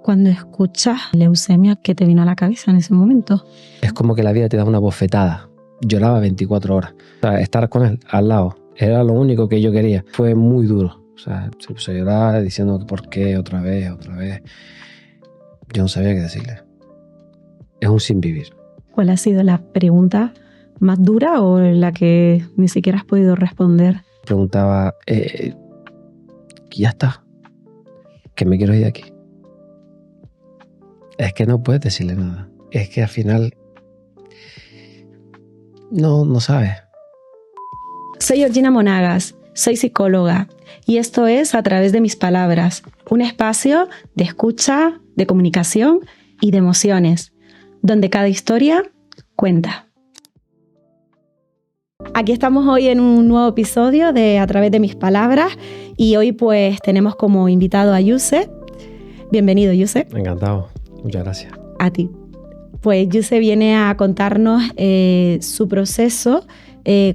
Cuando escuchas leucemia, ¿qué te vino a la cabeza en ese momento? Es como que la vida te da una bofetada. Lloraba 24 horas. O sea, estar con él al lado era lo único que yo quería. Fue muy duro. O sea, se puso a llorar diciendo que por qué, otra vez. Yo no sabía qué decirle. Es un sin vivir. ¿Cuál ha sido la pregunta más dura o la que ni siquiera has podido responder? Preguntaba, ya está, que me quiero ir de aquí. Es que no puedes decirle nada. Es que al final no sabes. Soy Georgina Monagas, soy psicóloga y esto es A través de mis palabras, un espacio de escucha, de comunicación y de emociones, donde cada historia cuenta. Aquí estamos hoy en un nuevo episodio de A través de mis palabras y hoy pues tenemos como invitado a Yuse. Bienvenido, Yuse. Encantado, muchas gracias. A ti. Pues Yuse viene a contarnos su proceso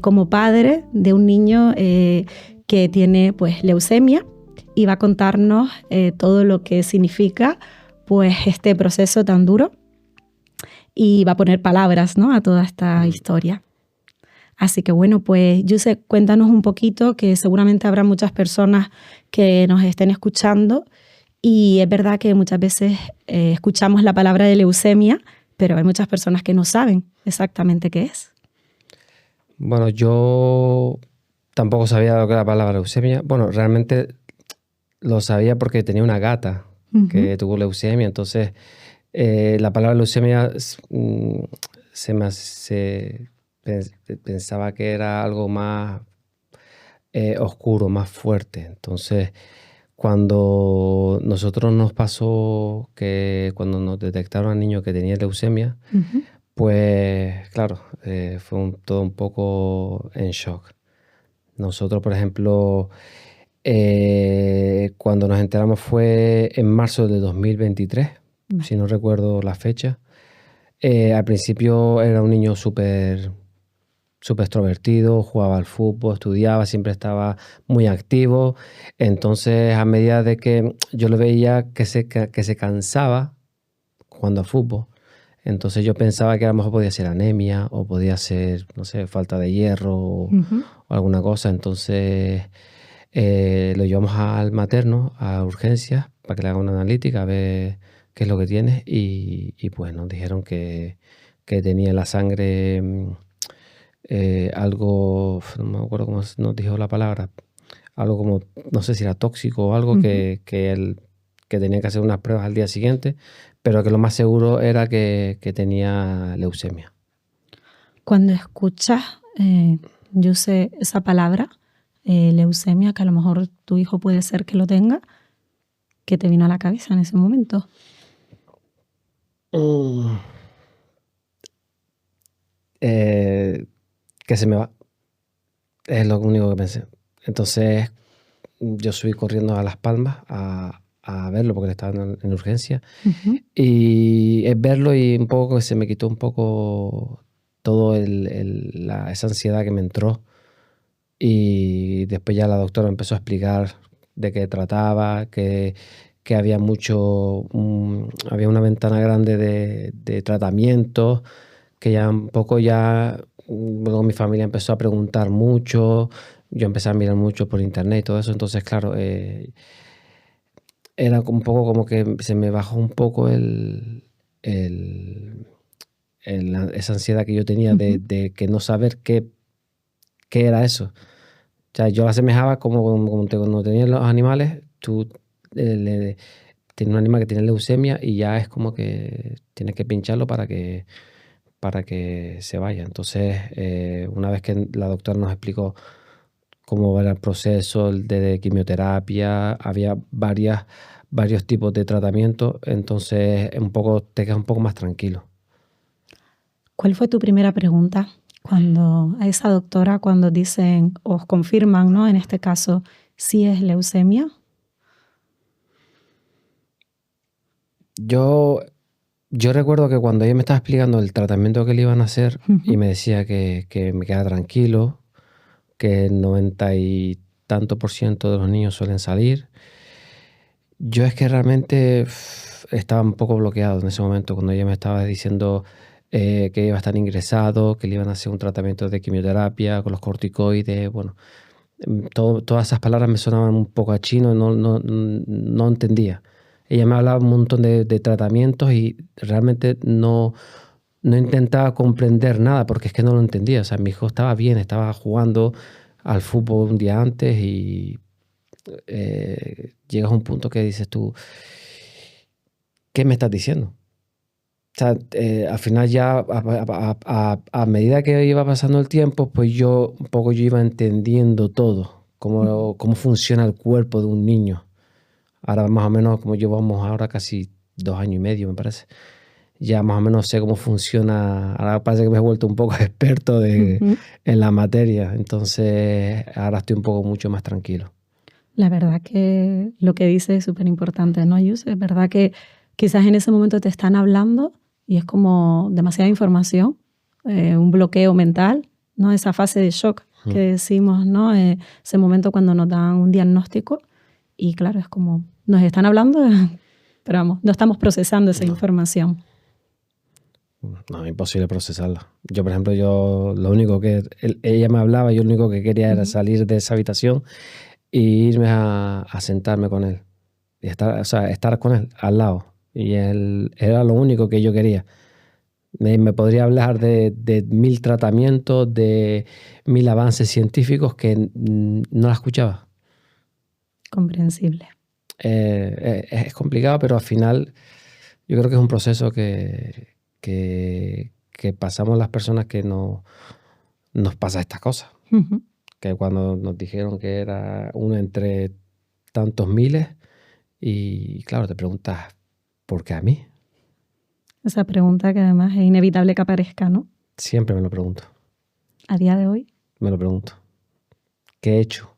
como padre de un niño que tiene pues leucemia y va a contarnos todo lo que significa pues este proceso tan duro y va a poner palabras, ¿no?, a toda esta historia. Así que bueno, pues Yuse, cuéntanos un poquito, que seguramente habrá muchas personas que nos estén escuchando y es verdad que muchas veces escuchamos la palabra de leucemia, pero hay muchas personas que no saben exactamente qué es. Bueno, yo tampoco sabía lo que era la palabra leucemia. Bueno, realmente lo sabía porque tenía una gata que tuvo leucemia, entonces la palabra leucemia pensaba que era algo más oscuro, más fuerte. Entonces, cuando nosotros nos pasó que cuando nos detectaron al niño que tenía leucemia, pues claro, fue todo un poco en shock. Nosotros, por ejemplo, cuando nos enteramos fue en marzo de 2023, si no recuerdo la fecha. Al principio era un niño súper extrovertido, jugaba al fútbol, estudiaba, siempre estaba muy activo. Entonces, a medida de que yo lo veía que se cansaba jugando al fútbol, entonces yo pensaba que a lo mejor podía ser anemia o podía ser, no sé, falta de hierro o alguna cosa. Entonces lo llevamos al materno, a urgencias, para que le hagan una analítica, a ver qué es lo que tiene. Y pues nos dijeron que tenía en la sangre algo, no me acuerdo cómo nos dijo la palabra, algo como, no sé si era tóxico o algo, que tenía que hacer unas pruebas al día siguiente, pero que lo más seguro era que tenía leucemia. Cuando escuchas, yo sé esa palabra, leucemia, que a lo mejor tu hijo puede ser que lo tenga, ¿qué te vino a la cabeza en ese momento? Que se me va. Es lo único que pensé. Entonces yo subí corriendo a Las Palmas a verlo porque estaba en urgencia. Y es verlo y un poco que se me quitó un poco todo esa ansiedad que me entró. Y después ya la doctora empezó a explicar de qué trataba, que había había una ventana grande de tratamientos, que ya un poco luego mi familia empezó a preguntar mucho, yo empecé a mirar mucho por internet y todo eso. Entonces, claro, era un poco como que se me bajó un poco esa ansiedad que yo tenía de que no saber qué era eso. O sea, yo la asemejaba como cuando tenían los animales, tú tienes un animal que tiene leucemia y ya es como que tienes que pincharlo para que se vaya. Entonces, una vez que la doctora nos explicó cómo era el proceso de quimioterapia, había varios tipos de tratamiento, entonces te quedas un poco más tranquilo. ¿Cuál fue tu primera pregunta cuando a esa doctora, cuando dicen, os confirman, ¿no?, en este caso, si es leucemia? Yo recuerdo que cuando ella me estaba explicando el tratamiento que le iban a hacer y me decía que me quedara tranquilo, que el 90 y tanto % de los niños suelen salir, yo es que realmente estaba un poco bloqueado en ese momento cuando ella me estaba diciendo que iba a estar ingresado, que le iban a hacer un tratamiento de quimioterapia con los corticoides. Bueno, todas esas palabras me sonaban un poco a chino, no entendía. Ella me hablaba un montón de tratamientos y realmente no intentaba comprender nada porque es que no lo entendía. O sea, mi hijo estaba bien, estaba jugando al fútbol un día antes y llegas a un punto que dices tú, ¿qué me estás diciendo? O sea, al final ya a medida que iba pasando el tiempo, pues yo iba entendiendo todo, cómo funciona el cuerpo de un niño. Ahora más o menos, como llevamos ahora casi 2 años y medio, me parece. Ya más o menos sé cómo funciona. Ahora parece que me he vuelto un poco experto en la materia. Entonces, ahora estoy un poco mucho más tranquilo. La verdad que lo que dices es súper importante, ¿no, Yus? Es verdad que quizás en ese momento te están hablando y es como demasiada información, un bloqueo mental, ¿no? Esa fase de shock que decimos, ¿no? Ese momento cuando nos dan un diagnóstico y claro, es como, nos están hablando, pero vamos, no estamos procesando esa información. No, imposible procesarla. Yo, por ejemplo, lo único que ella me hablaba, yo lo único que quería era salir de esa habitación e irme a sentarme con él. Y estar con él al lado. Y él era lo único que yo quería. Me podría hablar de 1000 tratamientos, de 1000 avances científicos que no la escuchaba. Comprensible. Es complicado, pero al final yo creo que es un proceso que pasamos las personas que nos pasa estas cosas. Que cuando nos dijeron que era uno entre tantos miles, y claro, te preguntas, ¿por qué a mí? Esa pregunta que además es inevitable que aparezca, ¿no? Siempre me lo pregunto. A día de hoy. Me lo pregunto. ¿Qué he hecho?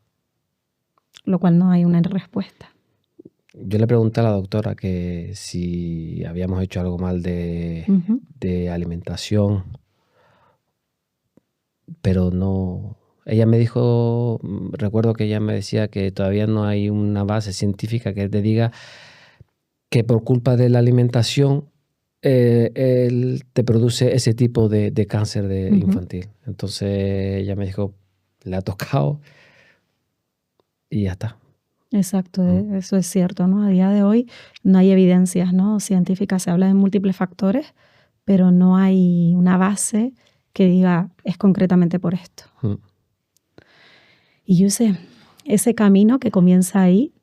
Lo cual no hay una respuesta. Yo le pregunté a la doctora que si habíamos hecho algo mal de alimentación, pero no. Ella me dijo, recuerdo que ella me decía que todavía no hay una base científica que te diga que por culpa de la alimentación él te produce ese tipo de cáncer infantil. Entonces ella me dijo, le ha tocado y ya está. Exacto, eso es cierto, ¿no? A día de hoy no hay evidencias, ¿no? científicas, se habla de múltiples factores, pero no hay una base que diga es concretamente por esto. Y yo sé, ese camino que comienza ahí,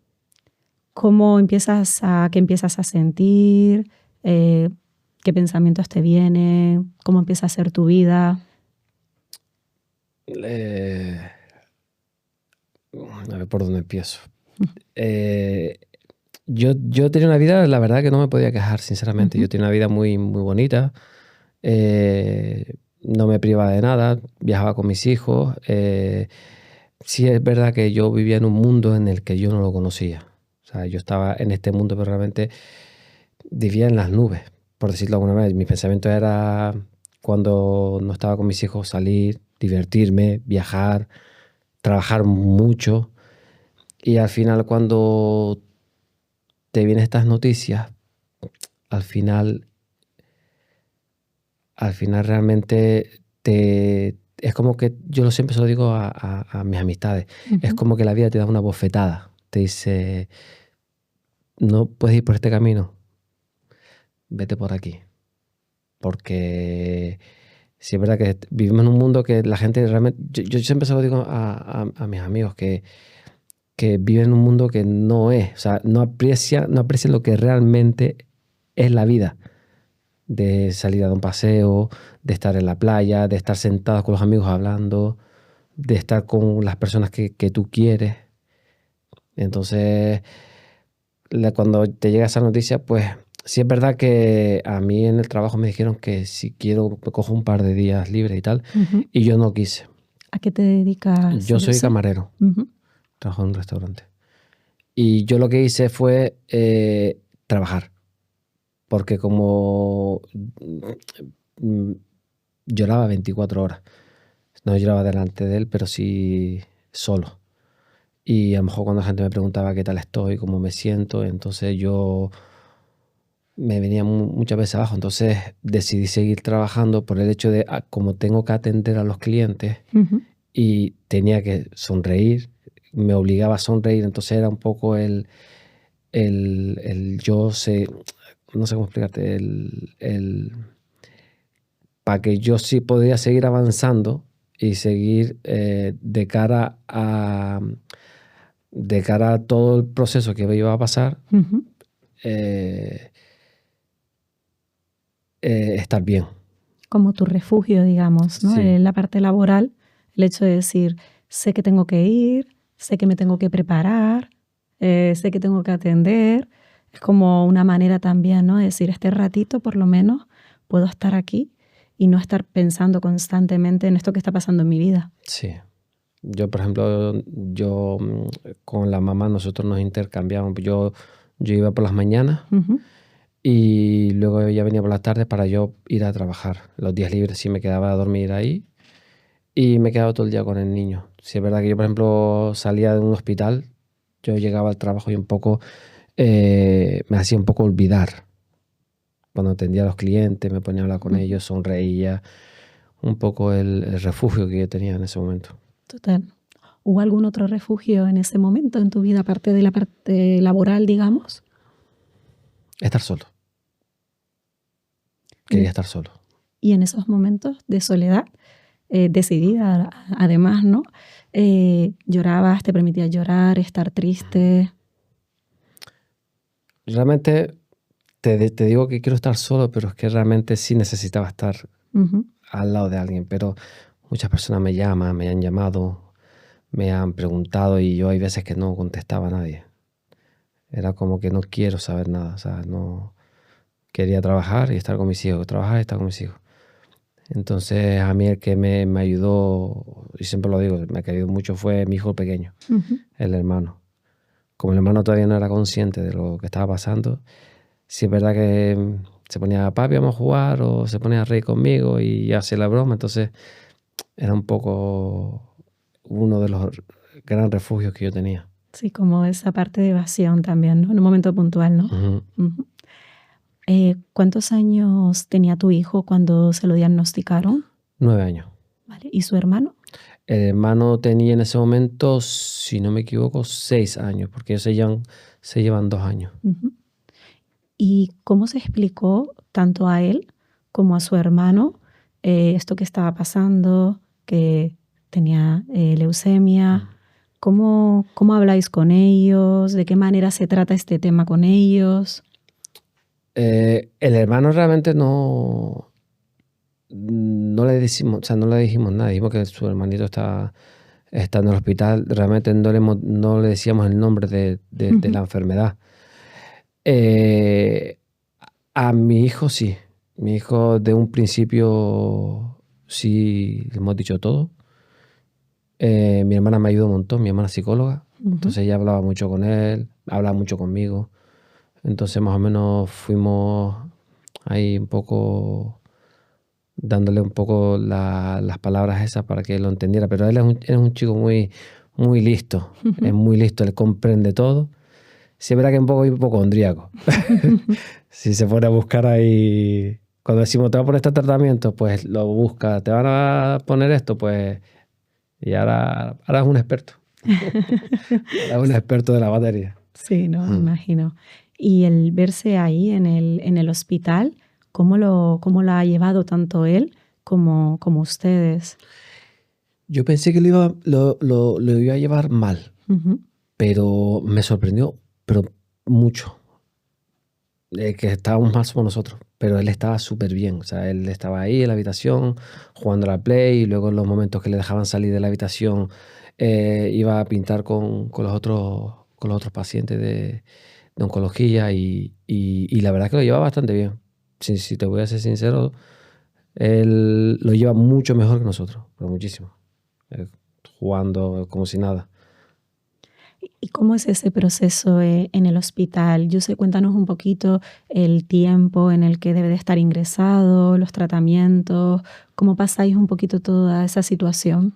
qué empiezas a sentir, qué pensamientos te vienen, cómo empieza a ser tu vida. A ver por dónde empiezo. Yo tenía una vida, la verdad que no me podía quejar, sinceramente. Yo tenía una vida muy, muy bonita. No me privaba de nada, viajaba con mis hijos. Sí es verdad que yo vivía en un mundo en el que yo no lo conocía. O sea, yo estaba en este mundo, pero realmente vivía en las nubes, por decirlo de alguna manera. Mi pensamiento era, cuando no estaba con mis hijos, salir, divertirme, viajar, trabajar mucho. Y al final, cuando te vienen estas noticias, al final realmente es como que, yo siempre se lo digo a mis amistades, es como que la vida te da una bofetada. Te dice, no puedes ir por este camino, vete por aquí. Porque sí es verdad que vivimos en un mundo que la gente realmente, yo siempre se lo digo a mis amigos, que viven en un mundo que no es, o sea, no aprecian lo que realmente es la vida. De salir a dar un paseo, de estar en la playa, de estar sentados con los amigos hablando, de estar con las personas que tú quieres. Entonces, cuando te llega esa noticia, pues sí es verdad que a mí en el trabajo me dijeron que si quiero me cojo un par de días libres y tal, y yo no quise. ¿A qué te dedicas? Yo soy camarero, trabajo en un restaurante. Y yo lo que hice fue trabajar. Porque como lloraba 24 horas. No lloraba delante de él, pero sí solo. Y a lo mejor cuando la gente me preguntaba qué tal estoy, cómo me siento, entonces yo me venía muchas veces abajo. Entonces decidí seguir trabajando por el hecho de, como tengo que atender a los clientes y tenía que sonreír, me obligaba a sonreír. Entonces era un poco el yo sé, no sé cómo explicarte, para que yo sí podía seguir avanzando y seguir de cara a todo el proceso que me iba a pasar, estar bien. Como tu refugio, digamos, ¿no? Sí. En la parte laboral, el hecho de decir, sé que tengo que ir, sé que me tengo que preparar, sé que tengo que atender. Es como una manera también, ¿no? De decir, este ratito por lo menos puedo estar aquí y no estar pensando constantemente en esto que está pasando en mi vida. Sí. Yo, por ejemplo, con la mamá nosotros nos intercambiábamos. Yo iba por las mañanas y luego ella venía por las tardes para yo ir a trabajar. Los días libres sí me quedaba a dormir ahí y me quedaba todo el día con el niño. Si es verdad que yo, por ejemplo, salía de un hospital, yo llegaba al trabajo y un poco me hacía un poco olvidar. Cuando atendía a los clientes, me ponía a hablar con ellos, sonreía. Un poco el refugio que yo tenía en ese momento. Total. ¿Hubo algún otro refugio en ese momento en tu vida, aparte de la parte laboral, digamos? Estar solo. Quería estar solo. Y en esos momentos de soledad, decidida además, ¿no? ¿Llorabas, te permitías llorar, estar triste? Realmente te digo que quiero estar solo, pero es que realmente sí necesitaba estar al lado de alguien. Pero muchas personas me llaman, me han llamado, me han preguntado y yo hay veces que no contestaba a nadie. Era como que no quiero saber nada, o sea, no quería trabajar y estar con mis hijos, trabajar y estar con mis hijos. Entonces a mí el que me ayudó, y siempre lo digo, me ha ayudado mucho fue mi hijo pequeño, el hermano. Como el hermano todavía no era consciente de lo que estaba pasando, sí es verdad que se ponía, papi, vamos a jugar, o se ponía a reír conmigo y hace la broma. Entonces era un poco uno de los gran refugios que yo tenía. Sí, como esa parte de evasión también, ¿no? En un momento puntual, ¿no? ¿Cuántos años tenía tu hijo cuando se lo diagnosticaron? 9 años. ¿Vale? ¿Y su hermano? El hermano tenía en ese momento, si no me equivoco, 6 años, porque ellos se llevan 2 años. ¿Y cómo se explicó tanto a él como a su hermano esto que estaba pasando, que tenía leucemia? ¿Cómo habláis con ellos? ¿De qué manera se trata este tema con ellos? El hermano realmente no le decimos, o sea, no le dijimos nada. Dijimos que su hermanito está en el hospital. Realmente no le decíamos el nombre de la enfermedad. A mi hijo sí. Mi hijo de un principio sí le hemos dicho todo. Mi hermana me ayudó un montón, mi hermana es psicóloga. Entonces ella hablaba mucho con él, hablaba mucho conmigo. Entonces más o menos fuimos ahí un poco dándole un poco las palabras esas para que él lo entendiera. Pero él es un chico muy, muy listo, es muy listo, él comprende todo. Sí es verdad que es un poco hipocondríaco. Si se pone a buscar ahí, cuando decimos te va a poner este tratamiento, pues lo busca, te van a poner esto, pues, y ahora es un experto. Ahora es un experto de la materia. Sí, no, me imagino. Y el verse ahí en el hospital, ¿cómo lo ha llevado tanto él como ustedes? Yo pensé que lo iba a llevar mal, pero me sorprendió, pero mucho. Que estábamos mal somos nosotros, pero él estaba súper bien. O sea, él estaba ahí en la habitación jugando a la Play y luego en los momentos que le dejaban salir de la habitación iba a pintar con los otros pacientes de oncología y la verdad que lo lleva bastante bien. Si te voy a ser sincero, él lo lleva mucho mejor que nosotros, pero muchísimo. Jugando como si nada. ¿Y cómo es ese proceso en el hospital? Cuéntanos un poquito el tiempo en el que debe de estar ingresado, los tratamientos, cómo pasáis un poquito toda esa situación.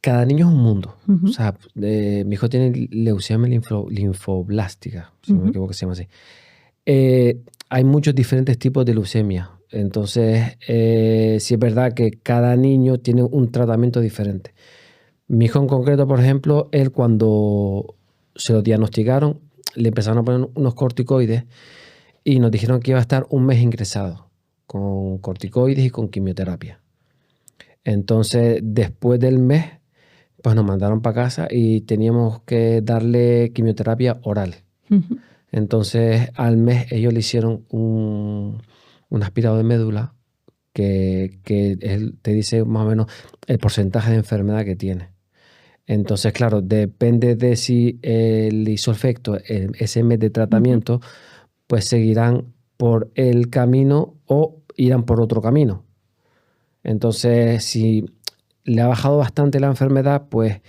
Cada niño es un mundo. O sea, mi hijo tiene leucemia linfoblástica, si no me equivoco se llama así. hay muchos diferentes tipos de leucemia. Entonces, sí es verdad que cada niño tiene un tratamiento diferente. Mi hijo en concreto, por ejemplo, él cuando se lo diagnosticaron, le empezaron a poner unos corticoides y nos dijeron que iba a estar un mes ingresado con corticoides y con quimioterapia. Entonces, después del mes, pues nos mandaron para casa y teníamos que darle quimioterapia oral. Ujú. Entonces, al mes ellos le hicieron un aspirado de médula que él te dice más o menos el porcentaje de enfermedad que tiene. Entonces, claro, depende de si le hizo efecto ese mes de tratamiento, pues seguirán por el camino o irán por otro camino. Entonces, si le ha bajado bastante la enfermedad, pues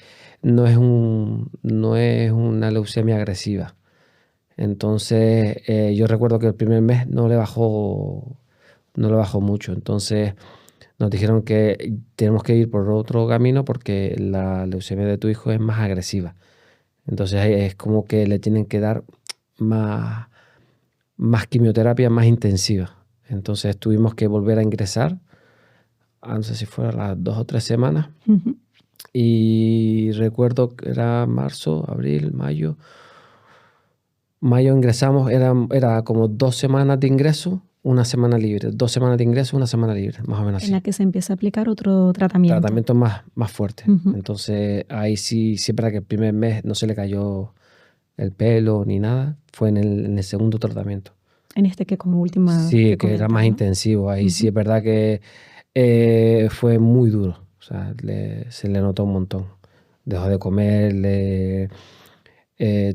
no es una leucemia agresiva. Entonces, yo recuerdo que el primer mes no le bajó mucho. Entonces, nos dijeron que tenemos que ir por otro camino porque la leucemia de tu hijo es más agresiva. Entonces, es como que le tienen que dar más quimioterapia más intensiva. Entonces, tuvimos que volver a ingresar, no sé si fuera las 2 o 3 semanas. Ujú. Y recuerdo que era marzo, abril, mayo. Mayo ingresamos, era como 2 semanas de ingreso, una semana libre. 2 semanas de ingreso, una semana libre, más o menos En así. la que se empieza a aplicar otro tratamiento. Tratamiento más fuerte. Ujú. Entonces, ahí sí, siempre que el primer mes no se le cayó el pelo ni nada, fue en el segundo tratamiento. En este que como última Sí, que era comentas, más ¿no? intensivo. Ahí sí Ujú. es verdad que fue muy duro. O sea, se le notó un montón. Dejó de comer,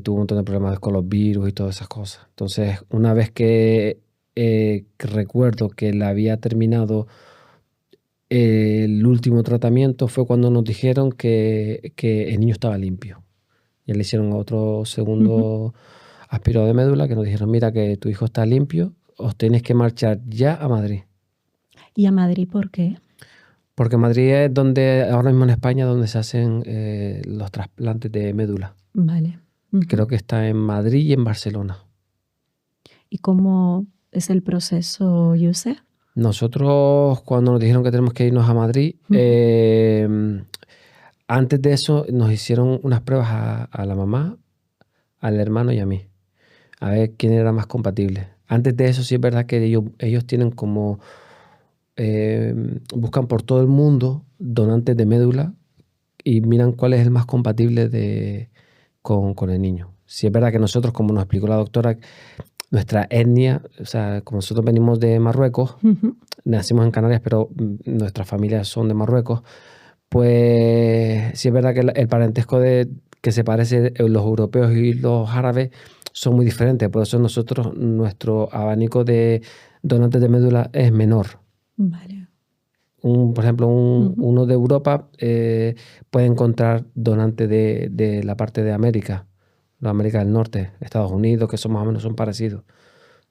tuvo un montón de problemas con los virus y todas esas cosas. Entonces, una vez que recuerdo que le había terminado el último tratamiento, fue cuando nos dijeron que el niño estaba limpio. Y le hicieron otro segundo aspirado de médula que nos dijeron, mira que tu hijo está limpio, os tenéis que marchar ya a Madrid. ¿Y a Madrid por qué? Porque Madrid es donde, ahora mismo en España, donde se hacen los trasplantes de médula. Vale. Ujú. Creo que está en Madrid y en Barcelona. ¿Y cómo es el proceso, Yuse? Nosotros, cuando nos dijeron que tenemos que irnos a Madrid, antes de eso nos hicieron unas pruebas a la mamá, al hermano y a mí, a ver quién era más compatible. Antes de eso sí es verdad que ellos tienen como, buscan por todo el mundo donantes de médula y miran cuál es el más compatible con el niño. Sí es verdad que nosotros, como nos explicó la doctora, nuestra etnia, o sea, como nosotros venimos de Marruecos, Ujú. nacimos en Canarias, pero nuestras familias son de Marruecos, pues sí es verdad que el parentesco que se parece los europeos y los árabes son muy diferentes. Por eso nuestro abanico de donantes de médula es menor. Vale. Por ejemplo, Ujú. uno de Europa puede encontrar donantes de la parte de América, la América del Norte, Estados Unidos, que son más o menos son parecidos.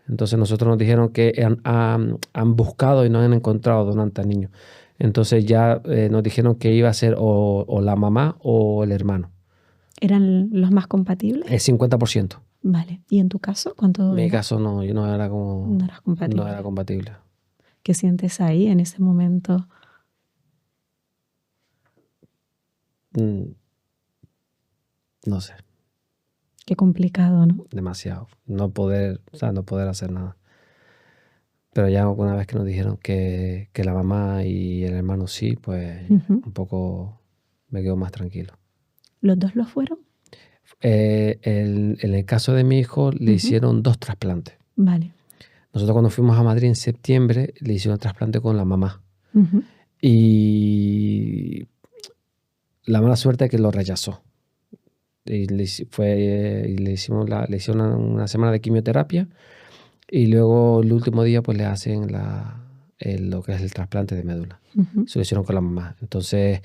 Entonces nosotros nos dijeron que han buscado y no han encontrado donantes al niño. Entonces ya nos dijeron que iba a ser o la mamá o el hermano. ¿Eran los más compatibles? El 50%. Vale. ¿Y en tu caso cuánto En mi era? caso no, yo no era como... No eras compatible. No era compatible. ¿Qué sientes ahí en ese momento? Mm, No sé, Qué complicado, ¿no? demasiado. No poder hacer nada. Pero ya una vez que nos dijeron que la mamá y el hermano sí, pues Ujú. un poco me quedo más tranquilo. ¿Los dos lo fueron? En el caso de mi hijo le hicieron 2 trasplantes. Vale. Nosotros cuando fuimos a Madrid en septiembre le hicieron el trasplante con la mamá. Ujú. Y la mala suerte es que lo rechazó. Y le hicieron una semana de quimioterapia y luego el último día pues le hacen lo que es el trasplante de médula. Ujú. Se lo hicieron con la mamá. Entonces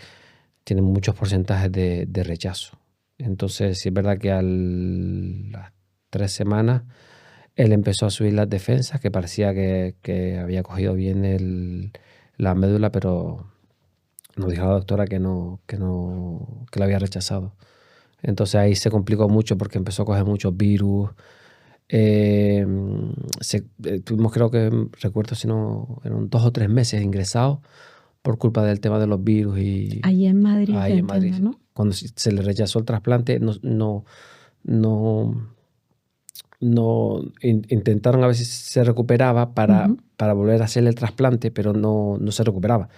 tienen muchos porcentajes de rechazo. Entonces sí es verdad que las 3 semanas él empezó a subir las defensas, que parecía que había cogido bien la médula, pero nos dijo la doctora que lo había rechazado. Entonces ahí se complicó mucho porque empezó a coger muchos virus, Tuvimos, creo que, recuerdo si no, eran 2 o 3 meses ingresados por culpa del tema de los virus y Ahí en Madrid, ahí en entiendo, Madrid. ¿no? Cuando se le rechazó el trasplante, no intentaron a ver si se recuperaba Ujú. para volver a hacerle el trasplante, pero no se recuperaba.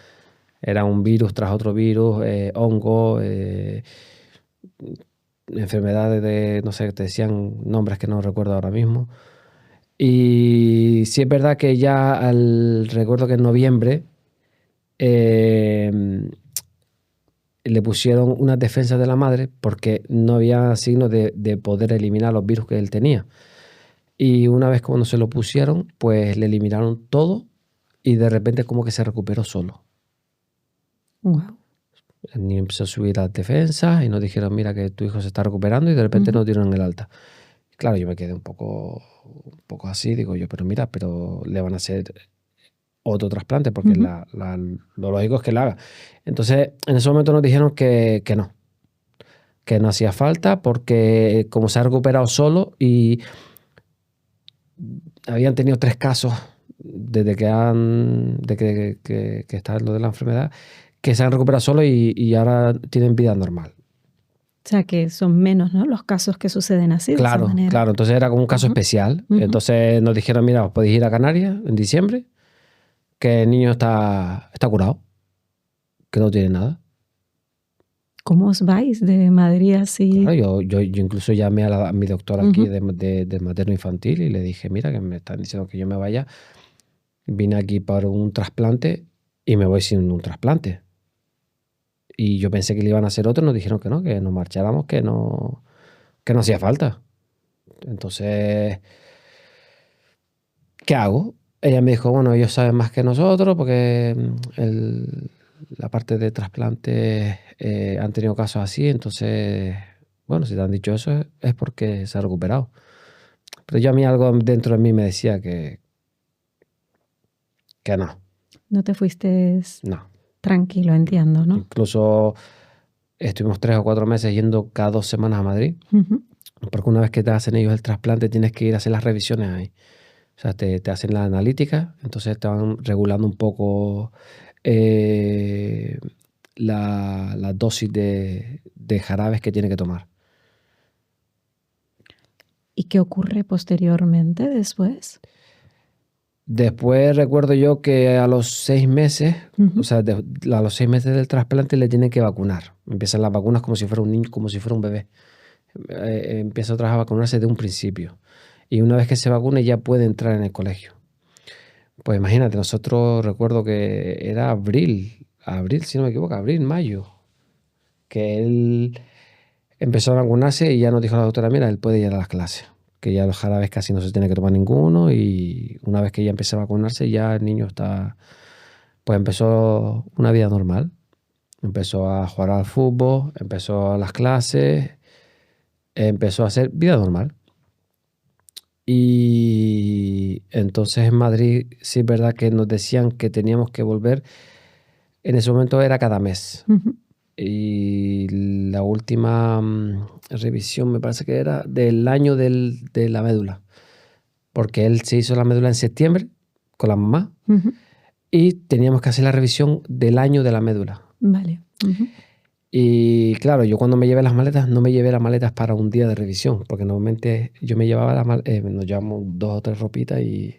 Era un virus tras otro virus, hongo, enfermedades de, no sé, te decían nombres que no recuerdo ahora mismo. Y sí es verdad que ya recuerdo que en noviembre le pusieron unas defensas de la madre porque no había signos de poder eliminar los virus que él tenía. Y una vez cuando se lo pusieron, pues le eliminaron todo y de repente como que se recuperó solo. Wow. El niño empezó a subir las defensas y nos dijeron, mira que tu hijo se está recuperando y de repente nos dieron el alta. Claro, yo me quedé un poco así, digo yo, pero mira, pero le van a hacer otro trasplante porque lo lógico es que le haga. Entonces, en ese momento nos dijeron que no hacía falta porque como se ha recuperado solo y habían tenido 3 casos desde que está lo de la enfermedad, que se han recuperado solo y ahora tienen vida normal. O sea, que son menos, ¿no? Los casos que suceden así, de esa manera. Claro. Entonces era como un caso especial. Entonces nos dijeron, mira, os podéis ir a Canarias en diciembre, que el niño está curado, que no tiene nada. ¿Cómo os vais de Madrid así? Claro, yo incluso llamé a mi doctor aquí de materno infantil y le dije, mira, que me están diciendo que yo me vaya. Vine aquí para un trasplante y me voy sin un trasplante. Y yo pensé que le iban a hacer otro, nos dijeron que no, que nos marcháramos, que no hacía falta. Entonces, ¿qué hago? Ella me dijo, bueno, ellos saben más que nosotros porque la parte de trasplante han tenido casos así, entonces, bueno, si te han dicho eso es porque se ha recuperado. Pero yo a mí algo dentro de mí me decía que no. No te fuiste No. tranquilo, entiendo, ¿no? Incluso estuvimos 3 o 4 meses yendo cada 2 semanas a Madrid, porque una vez que te hacen ellos el trasplante tienes que ir a hacer las revisiones ahí. O sea, te hacen la analítica, entonces te van regulando un poco la dosis de jarabes que tiene que tomar. ¿Y qué ocurre posteriormente después? Después recuerdo yo que a los 6 meses, o sea, a los 6 meses del trasplante le tienen que vacunar. Empiezan las vacunas como si fuera un niño, como si fuera un bebé. Empieza otra vez a vacunarse de un principio. Y una vez que se vacune ya puede entrar en el colegio. Pues imagínate, nosotros recuerdo que era abril, si no me equivoco, mayo, que él empezó a vacunarse y ya nos dijo la doctora, mira, él puede ir a las clases, que ya los jarabes casi no se tiene que tomar ninguno y una vez que ya empezó a vacunarse ya el niño pues empezó una vida normal. Empezó a jugar al fútbol, empezó a las clases, empezó a hacer vida normal. Y entonces en Madrid sí es verdad que nos decían que teníamos que volver. En ese momento era cada mes. Y la última revisión me parece que era del año de la médula. Porque él se hizo la médula en septiembre con la mamá y teníamos que hacer la revisión del año de la médula. Vale. Y claro, yo cuando me llevé las maletas, no me llevé las maletas para un día de revisión, porque normalmente yo me llevaba nos llevamos 2 o 3 ropitas y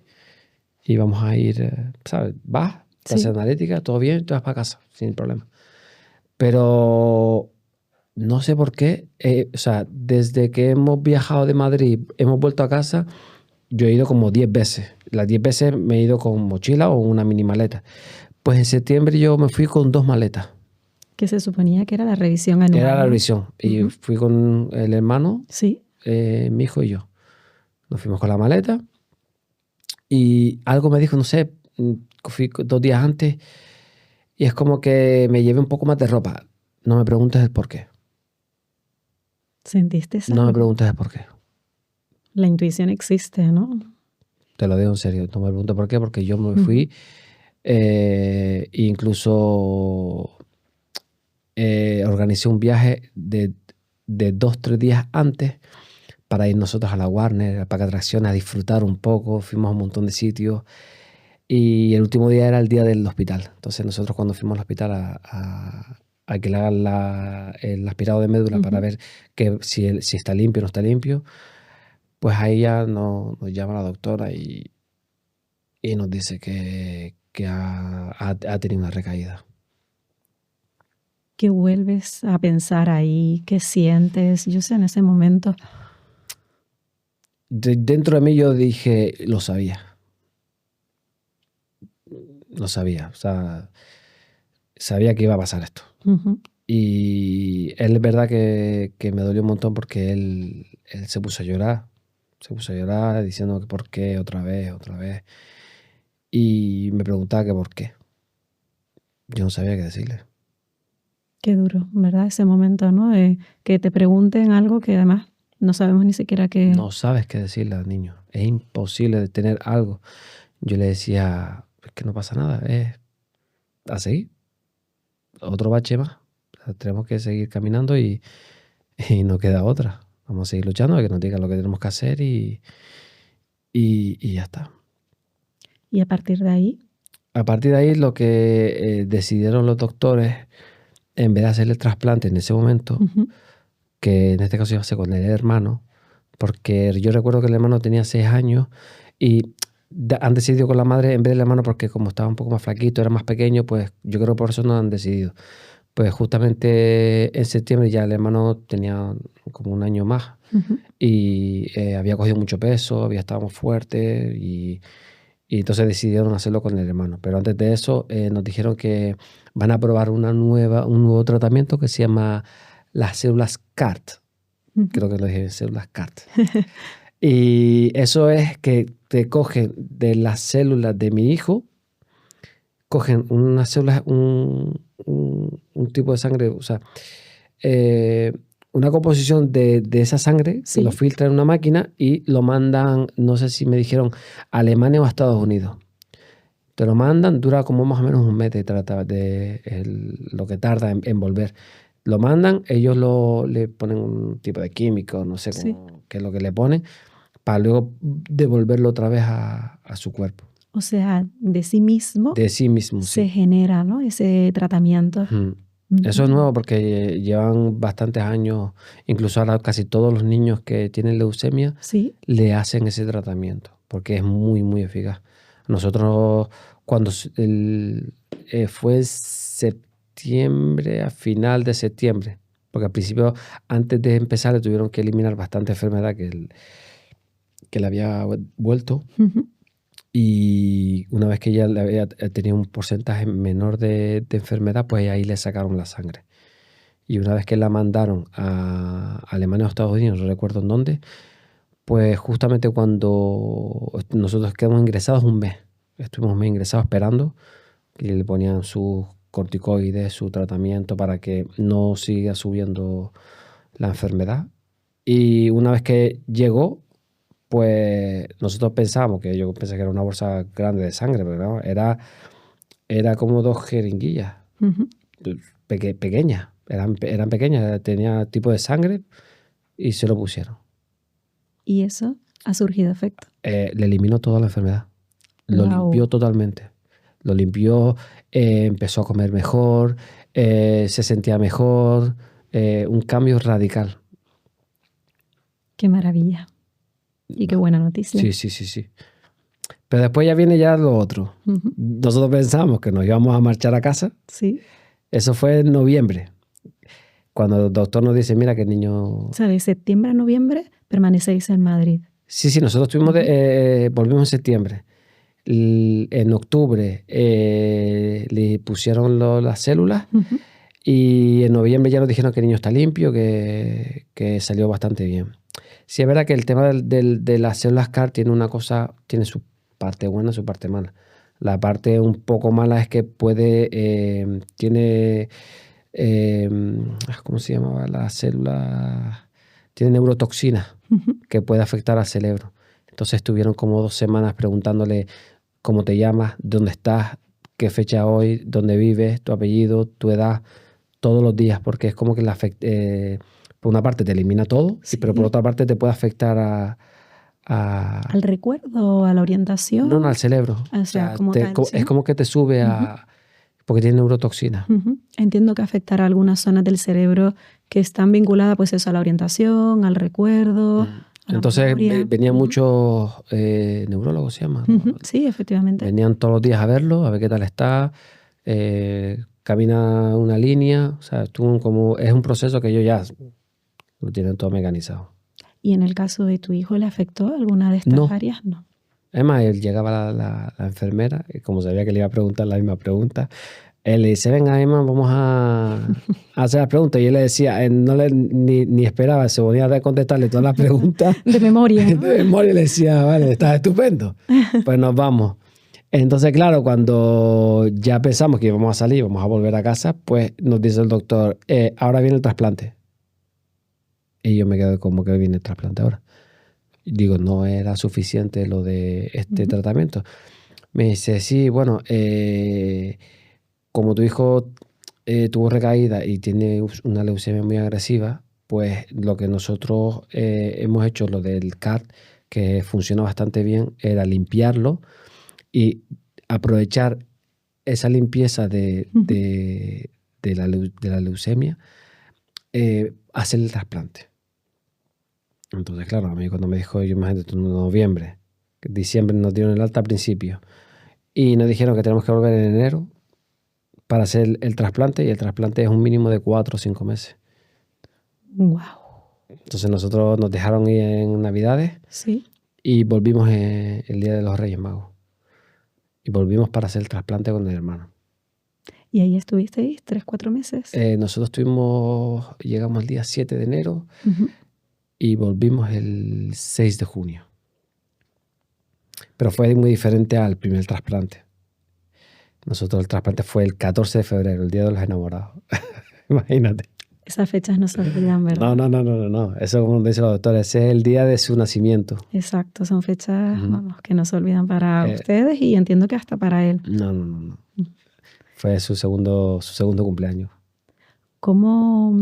íbamos a ir, ¿sabes? Vas, te haces analítica, todo bien, te vas para casa, sin problema. Pero no sé por qué, o sea, desde que hemos viajado de Madrid, hemos vuelto a casa, yo he ido como 10 veces. Las 10 veces me he ido con mochila o una mini maleta. Pues en septiembre yo me fui con 2 maletas. Que se suponía que era la revisión anual. Era la revisión. Y fui con el hermano, sí. Mi hijo y yo. Nos fuimos con la maleta y algo me dijo, no sé, fui 2 días antes y es como que me llevé un poco más de ropa. No me preguntes el por qué. ¿Sentiste algo? No me preguntes el por qué. La intuición existe, ¿no? Te lo digo en serio. No me preguntes por qué, porque yo me fui incluso organicé un viaje de 2 o 3 días antes para ir nosotros a la Warner, al parque de atracciones, a disfrutar un poco. Fuimos a un montón de sitios. Y el último día era el día del hospital. Entonces nosotros cuando fuimos al hospital a que le hagan el aspirado de médula para ver si está limpio o no está limpio, pues ahí ya nos llama la doctora y nos dice que ha tenido una recaída. ¿Qué vuelves a pensar ahí? ¿Qué sientes? Yo sé, en ese momento. Dentro de mí yo dije, lo sabía. Lo sabía. O sea, sabía que iba a pasar esto. Y él es verdad que me dolió un montón porque él se puso a llorar. Se puso a llorar diciendo que por qué, otra vez. Y me preguntaba que por qué. Yo no sabía qué decirle. Qué duro, ¿verdad? Ese momento, ¿no? Que te pregunten algo que además no sabemos ni siquiera qué. No sabes qué decirle al niño. Es imposible de tener algo. Yo le decía, es que no pasa nada, es a seguir. Otro bache más. O sea, tenemos que seguir caminando y no queda otra. Vamos a seguir luchando, a que nos digan lo que tenemos que hacer y ya está. ¿Y a partir de ahí? A partir de ahí lo que decidieron los doctores, en vez de hacerle el trasplante en ese momento, que en este caso iba a ser con el hermano, porque yo recuerdo que el hermano tenía 6 años y han decidido con la madre en vez del hermano porque como estaba un poco más flaquito, era más pequeño, pues yo creo que por eso no han decidido. Pues justamente en septiembre ya el hermano tenía como 1 año más y había cogido mucho peso, había estado muy fuerte y entonces decidieron hacerlo con el hermano. Pero antes de eso nos dijeron que van a probar un nuevo tratamiento que se llama las células CART. Creo que lo dije, células CART. Y eso es que te cogen de las células de mi hijo, cogen unas células, un tipo de sangre, o sea, una composición de esa sangre, Sí. lo filtran en una máquina y lo mandan, no sé si me dijeron, a Alemania o a Estados Unidos. Te lo mandan, dura como más o menos un mes lo que tarda en volver. Lo mandan, ellos le ponen un tipo de químico, no sé qué es lo que le ponen, para luego devolverlo otra vez a su cuerpo. O sea, de sí mismo. De sí mismo, se sí. genera, ¿no? Ese tratamiento. Eso es nuevo porque llevan bastantes años, incluso ahora casi todos los niños que tienen leucemia le hacen ese tratamiento porque es muy, muy eficaz. Nosotros cuando fue septiembre, a final de septiembre, porque al principio, antes de empezar, le tuvieron que eliminar bastante enfermedad que le había vuelto. Y una vez que ya tenía un porcentaje menor de enfermedad, pues ahí le sacaron la sangre. Y una vez que la mandaron a Alemania o Estados Unidos, no recuerdo en dónde, pues justamente cuando nosotros quedamos ingresados estuvimos un mes ingresados esperando, y le ponían sus corticoides, su tratamiento para que no siga subiendo la enfermedad. Y una vez que llegó, pues nosotros pensábamos yo pensé que era una bolsa grande de sangre, pero no, era como 2 jeringuillas pequeñas, eran pequeñas, tenía tipo de sangre y se lo pusieron. ¿Y eso ha surgido efecto? Le eliminó toda la enfermedad, lo limpió totalmente, lo limpió, empezó a comer mejor, se sentía mejor, un cambio radical. Qué maravilla. Y qué buena noticia. Sí. Pero después ya viene lo otro. Nosotros pensamos que nos íbamos a marchar a casa. Sí. Eso fue en noviembre. Cuando el doctor nos dice, mira que el niño... O sea, de septiembre a noviembre permanecéis en Madrid. Sí, nosotros volvimos en septiembre. En octubre le pusieron las células y en noviembre ya nos dijeron que el niño está limpio, que salió bastante bien. Sí, es verdad que el tema de las células CAR tiene su parte buena, su parte mala. La parte un poco mala es que tiene, ¿cómo se llamaba? La célula tiene neurotoxina que puede afectar al cerebro. Entonces estuvieron como 2 semanas preguntándole cómo te llamas, dónde estás, qué fecha hoy, dónde vives, tu apellido, tu edad, todos los días, porque es como que por una parte te elimina todo, Sí. pero por otra parte te puede afectar ¿Al recuerdo, a la orientación? No, al cerebro. O sea, como tal, ¿sí? Es como que te sube porque tiene neurotoxina. Entiendo que afectará algunas zonas del cerebro que están vinculadas pues eso, a la orientación, al recuerdo, a la Entonces memoria. venían muchos neurólogos, se llama. Sí, efectivamente. Venían todos los días a verlo, a ver qué tal está. Camina una línea. O sea, es un proceso que ellos ya lo tienen todo mecanizado. ¿Y en el caso de tu hijo le afectó alguna de estas áreas? No. Además, él llegaba la enfermera, y como sabía que le iba a preguntar la misma pregunta, él le dice, venga, Emma, vamos a hacer las preguntas. Y él le decía, ni esperaba, se ponía a contestarle todas las preguntas. De memoria. De memoria, le decía, vale, estás estupendo. Pues nos vamos. Entonces, claro, cuando ya pensamos que íbamos a salir, vamos a volver a casa, pues nos dice el doctor, ahora viene el trasplante. Y yo me quedo como que viene el trasplante ahora. Digo, no era suficiente lo de este tratamiento. Me dice, sí, bueno, como tu hijo tuvo recaída y tiene una leucemia muy agresiva, pues lo que nosotros hemos hecho, lo del CAR, que funciona bastante bien, era limpiarlo y aprovechar esa limpieza de la leucemia, hacer el trasplante. Entonces, claro, a mí cuando me dijo, yo imagínate, en noviembre, diciembre nos dieron el alta al principio y nos dijeron que tenemos que volver en enero para hacer el trasplante, y el trasplante es un mínimo de 4 o 5 meses. Wow. Entonces nosotros nos dejaron ir en Navidades, sí, y volvimos el día de los Reyes Magos. Y volvimos para hacer el trasplante con el hermano. ¿Y ahí estuvisteis 3, 4 meses? Nosotros llegamos el día 7 de enero y volvimos el 6 de junio. Pero fue muy diferente al primer trasplante. Nosotros el trasplante fue el 14 de febrero, el día de los enamorados. Imagínate. Esas fechas no se olvidan, ¿verdad? No. Eso, como dicen los doctores, ese es el día de su nacimiento. Exacto, son fechas que no se olvidan para ustedes y entiendo que hasta para él. No. Fue su segundo cumpleaños. ¿Cómo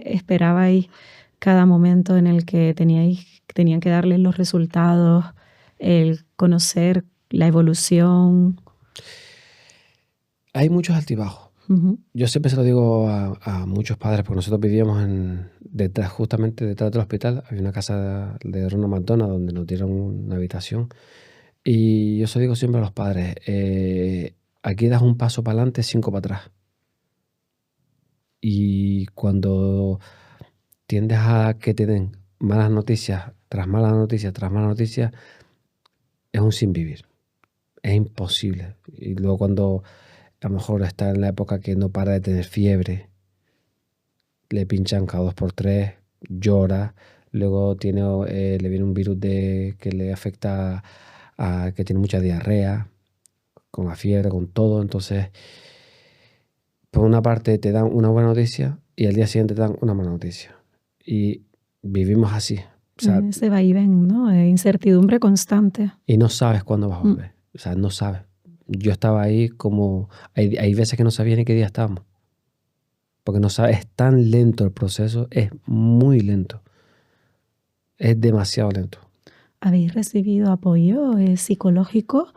esperabais cada momento en el que tenían que darles los resultados, el conocer la evolución? Hay muchos altibajos. Yo siempre se lo digo a muchos padres, porque nosotros vivíamos justamente detrás del hospital. Había una casa de Ronald McDonald donde nos dieron una habitación. Y yo se lo digo siempre a los padres, aquí das un paso para adelante, 5 para atrás. Y cuando tiendes a que te den malas noticias, tras malas noticias, tras malas noticias, es un sin vivir. Es imposible. Y luego cuando a lo mejor está en la época que no para de tener fiebre, le pinchan cada 2x3, llora, luego le viene un virus que le afecta a que tiene mucha diarrea, con la fiebre, con todo. Entonces, por una parte te dan una buena noticia y al día siguiente te dan una mala noticia. Y vivimos así. O sea, ese va y ven, ¿no? Incertidumbre constante. Y no sabes cuándo vas a volver. O sea, no sabes. Yo estaba ahí como... Hay veces que no sabía ni qué día estábamos. Porque no sabes, es tan lento el proceso, es muy lento. Es demasiado lento. ¿Habéis recibido apoyo psicológico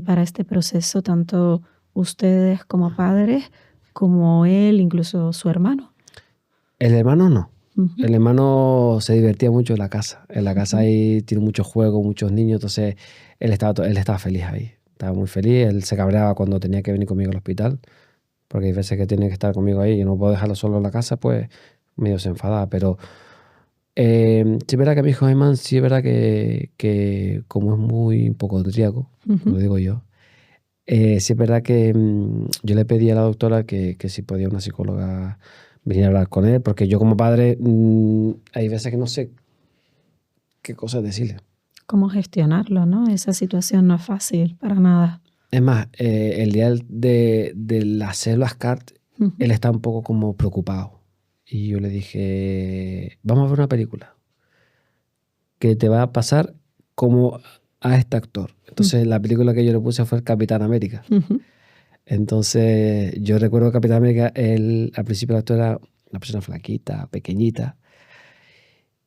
para este proceso, tanto ustedes como padres, como él, incluso su hermano? El hermano no. El hermano se divertía mucho en la casa. En la casa ahí tiene muchos juegos, muchos niños, entonces él estaba feliz ahí. Estaba muy feliz. Él se cabreaba cuando tenía que venir conmigo al hospital, porque hay veces que tiene que estar conmigo ahí y yo no puedo dejarlo solo en la casa, pues medio se enfadaba. Pero sí es verdad que mi hijo Ayman, sí es verdad que como es muy hipocondríaco, lo digo yo, sí es verdad que yo le pedí a la doctora que si podía una psicóloga venir a hablar con él, porque yo como padre hay veces que no sé qué cosas decirle. ¿Cómo gestionarlo, no? Esa situación no es fácil para nada. Es más, el día de las células CAR, él está un poco como preocupado. Y yo le dije, vamos a ver una película que te va a pasar como a este actor. Entonces la película que yo le puse fue el Capitán América. Entonces yo recuerdo que Capitán América, al principio el actor era una persona flaquita, pequeñita.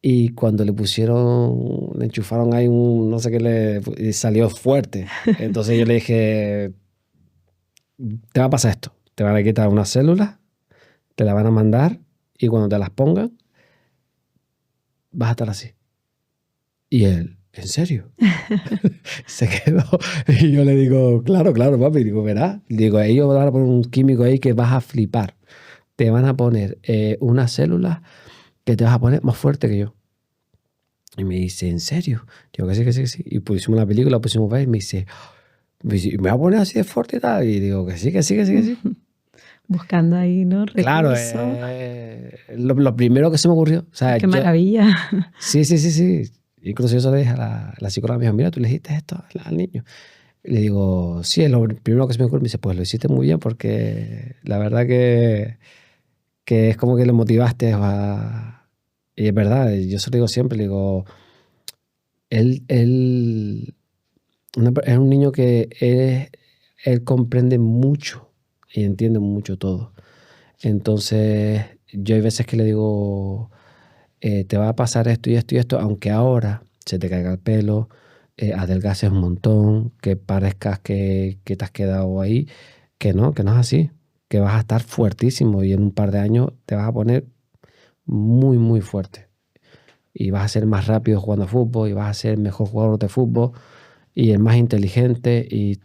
Y cuando le enchufaron ahí no sé qué, y salió fuerte. Entonces yo le dije, te va a pasar esto, te van a quitar unas células, te las van a mandar y cuando te las pongan, vas a estar así. Y él, ¿en serio? Se quedó. Y yo le digo, claro, papi. Digo, verás. Digo, ellos van a poner un químico ahí que vas a flipar. Te van a poner unas células que te vas a poner más fuerte que yo. Y me dice, ¿en serio? Digo, que sí, que sí, que sí. Y pusimos una película, pusimos ver y me dice, ¿me va a poner así de fuerte y tal? Y digo, que sí, que sí, que sí, que sí. Buscando ahí, ¿no? Claro, Recursos. lo primero que se me ocurrió. O sea, Qué maravilla. sí, sí, sí, sí. Incluso yo se lo dije a la psicóloga, me dijo, mira, tú le dijiste esto al niño. Y le digo, sí, es lo primero que se me ocurre. Me dice, pues lo hiciste muy bien porque la verdad que es como que le motivaste a... Y es verdad, yo se lo digo siempre, le digo, él es un niño que él comprende mucho y entiende mucho todo. Entonces, yo hay veces que le digo, te va a pasar esto y esto y esto, aunque ahora se te caiga el pelo, adelgaces un montón, que parezcas que te has quedado ahí, que no es así, que vas a estar fuertísimo y en un par de años te vas a poner muy, muy fuerte. Y vas a ser más rápido jugando a fútbol y vas a ser el mejor jugador de fútbol y el más inteligente y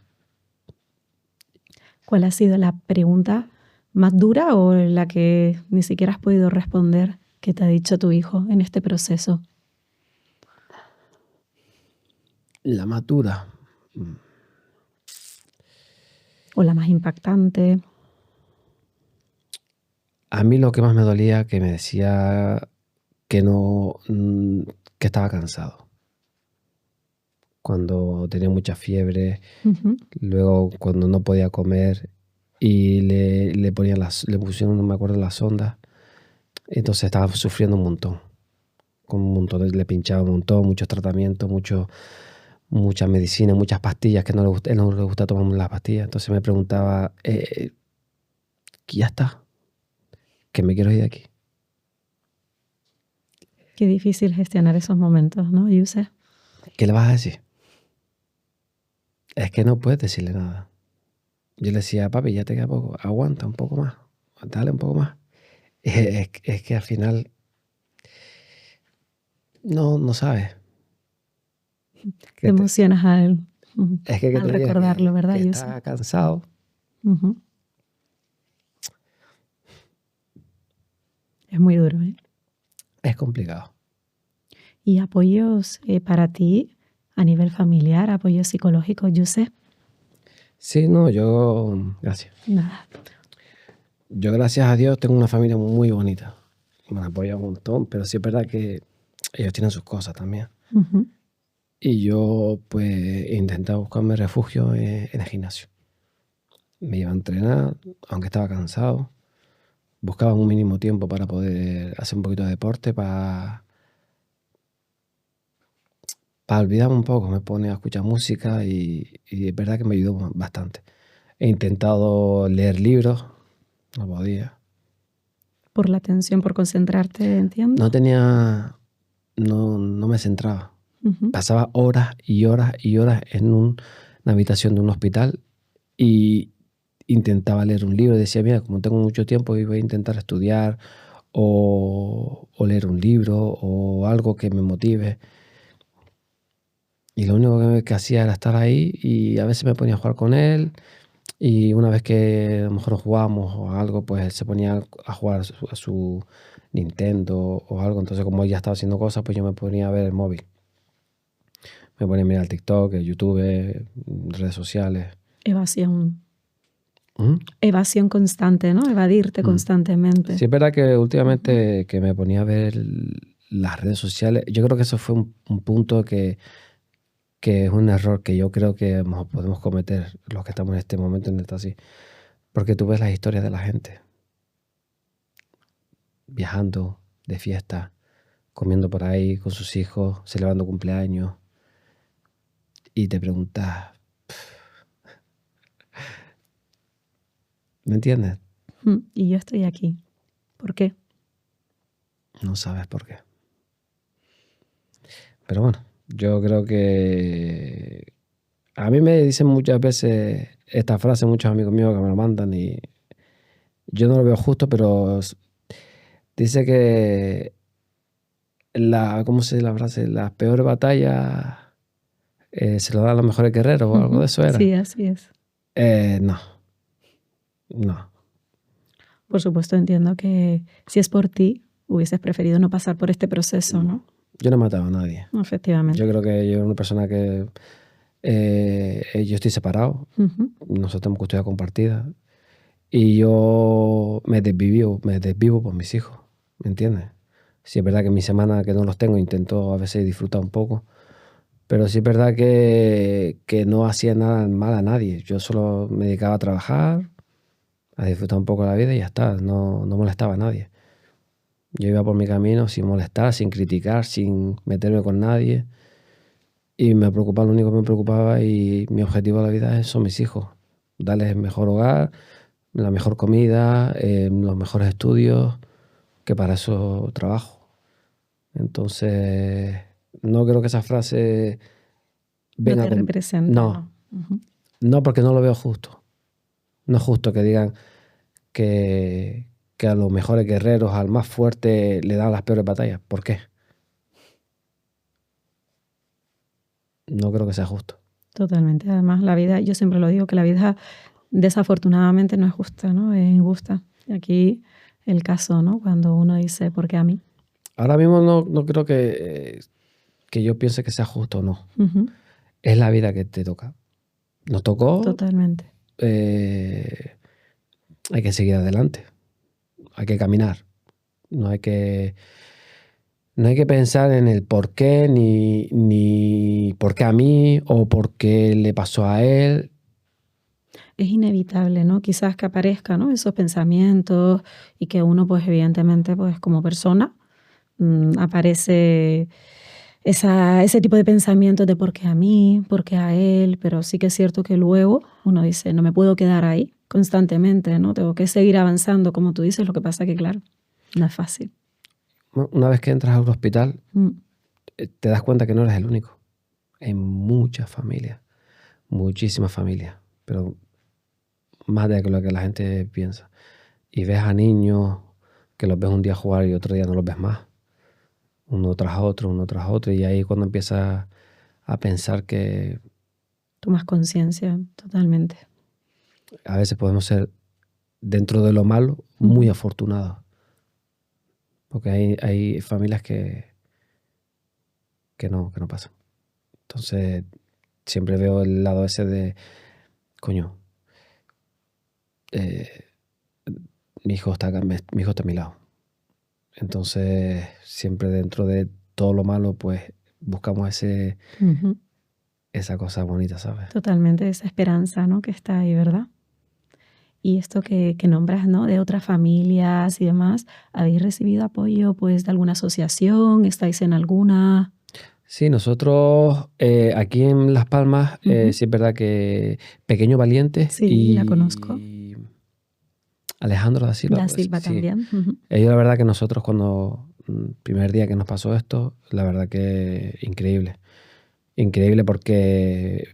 ¿Cuál ha sido la pregunta más dura o la que ni siquiera has podido responder que te ha dicho tu hijo en este proceso? la madura. ¿O la más impactante? A mí lo que más me dolía que me decía que no, que estaba cansado. Cuando tenía mucha fiebre, Ujú. luego cuando no podía comer y le pusieron, no me acuerdo, las sondas. Entonces estaba sufriendo un montón. Con un montón, le pinchaba un montón, muchos tratamientos, mucha medicina, muchas pastillas que no le gusta, él no le gusta tomar las pastillas. Entonces me preguntaba, que ya está, que me quiero ir de aquí. Qué difícil gestionar esos momentos, ¿no, Yuse? ¿Qué le vas a decir? Es que no puedes decirle nada. Yo le decía, papi, ya te queda poco, aguanta un poco más, dale un poco más. Es que al final no sabes. Te Que te- emocionas que al te diga recordarlo, ¿verdad, que Yuse? está cansado. Ujú. Es muy duro, ¿eh? Es complicado. ¿Y apoyos para ti a nivel familiar, apoyos psicológicos, Yuse? Sí, no, gracias. Nada. Yo, gracias a Dios, tengo una familia muy bonita. Me apoya un montón, pero sí es verdad que ellos tienen sus cosas también. Ujú. Y yo, pues, he intentado buscarme refugio en el gimnasio. Me iba a entrenar, aunque estaba cansado. Buscaba un mínimo tiempo para poder hacer un poquito de deporte, para olvidarme un poco. Me pone a escuchar música y es verdad que me ayudó bastante. He intentado leer libros, no podía. Por la atención, por concentrarte, No entiendo. tenía, no me centraba. Ujú. Pasaba horas y horas y horas en una habitación de un hospital y intentaba leer un libro. Decía, mira, como tengo mucho tiempo, voy a intentar estudiar o leer un libro o algo que me motive. Y lo único que hacía era estar ahí y a veces me ponía a jugar con él y una vez que a lo mejor jugábamos o algo, pues él se ponía a jugar a su Nintendo o algo. Entonces como él ya estaba haciendo cosas, pues yo me ponía a ver el móvil. Me ponía a mirar el TikTok, el YouTube, redes sociales. Evasión. ¿Mm? Evasión constante, ¿no? Evadirte Mm. constantemente. Sí, es verdad que Ujú. últimamente que me ponía a ver las redes sociales, yo creo que eso fue un punto que es un error que yo creo que podemos cometer los que estamos en este momento en esto así. Porque tú ves las historias de la gente viajando de fiesta, comiendo por ahí con sus hijos, celebrando cumpleaños y te preguntas, ¿me entiendes? Y yo estoy aquí. ¿Por qué? No sabes por qué. Pero bueno, yo creo que a mí me dicen muchas veces esta frase, muchos amigos míos que me lo mandan y yo no lo veo justo, pero dice que ¿cómo se dice la frase? Las peores batallas se lo dan a los mejores guerreros o algo de eso era. Sí, así es. No, no. Por supuesto, entiendo que si es por ti, hubieses preferido no pasar por este proceso, ¿no? Yo no he matado a nadie. Efectivamente. Yo creo que yo era una persona que yo estoy separado, nosotros tenemos custodia compartida y yo me desvivo por mis hijos, ¿me entiendes? Sí es verdad que en mi semana que no los tengo intento a veces disfrutar un poco, pero sí es verdad que no hacía nada mal a nadie. Yo solo me dedicaba a trabajar, a disfrutar un poco de la vida y ya está, no molestaba a nadie. Yo iba por mi camino sin molestar, sin criticar, sin meterme con nadie. Y me preocupaba, lo único que me preocupaba y mi objetivo de la vida son mis hijos. Darles el mejor hogar, la mejor comida, los mejores estudios, que para eso trabajo. Entonces, no creo que esa frase No venga te con... representa, No, ¿no? no, porque no lo veo justo. No es justo que digan que a los mejores guerreros, al más fuerte, le dan las peores batallas. ¿Por qué? No creo que sea justo. Totalmente. Además, la vida, yo siempre lo digo, que la vida desafortunadamente no es justa, ¿no? Es injusta. Y aquí el caso, ¿no? Cuando uno dice, ¿por qué a mí? Ahora mismo no creo que yo piense que sea justo o no. Es la vida que te toca. Nos tocó, Totalmente. hay que seguir adelante. Hay que caminar. No hay que pensar en el por qué, ni por qué a mí o por qué le pasó a él. Es inevitable, ¿no? Quizás que aparezcan, ¿no? Esos pensamientos y que uno, pues evidentemente, pues como persona, aparece ese tipo de pensamientos de por qué a mí, por qué a él, pero sí que es cierto que luego uno dice, no me puedo quedar ahí constantemente, ¿no? Tengo que seguir avanzando, como tú dices, lo que pasa que, claro, no es fácil. Una vez que entras al hospital, te das cuenta que no eres el único. Hay muchas familias, muchísimas familias, pero más de lo que la gente piensa. Y ves a niños que los ves un día jugar y otro día no los ves más. Uno tras otro, y ahí cuando empiezas a pensar que Tomas conciencia, totalmente. a veces podemos ser, dentro de lo malo, muy afortunados. Porque hay familias que no pasan. Entonces, siempre veo el lado ese de, coño, mi hijo está acá, mi hijo está a mi lado. Entonces, siempre dentro de todo lo malo, pues buscamos esa cosa bonita, ¿sabes? Totalmente, esa esperanza, ¿no? Que está ahí, ¿verdad? Y esto que nombras, ¿no? De otras familias y demás, ¿habéis recibido apoyo, pues, de alguna asociación? ¿Estáis en alguna? Sí, nosotros aquí en Las Palmas, sí es verdad que Pequeño Valiente Sí, la conozco. y Alejandro da Silva, Da pues, Silva sí. también. Ellos, la verdad que nosotros cuando, primer día que nos pasó esto, la verdad que increíble. Increíble porque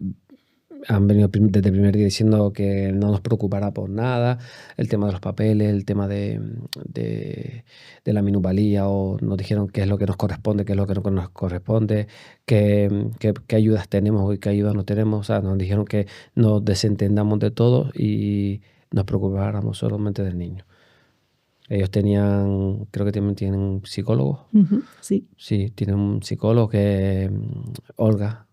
han venido desde el primer día diciendo que no nos preocupará por nada, el tema de los papeles, el tema de la minusvalía, o nos dijeron qué es lo que nos corresponde, qué es lo que no nos corresponde, qué ayudas tenemos y qué ayudas no tenemos. O sea, nos dijeron que nos desentendamos de todo y nos preocupáramos solamente del niño. Ellos creo que también tienen un psicólogo. Sí. Sí, tienen un psicólogo que es Olga,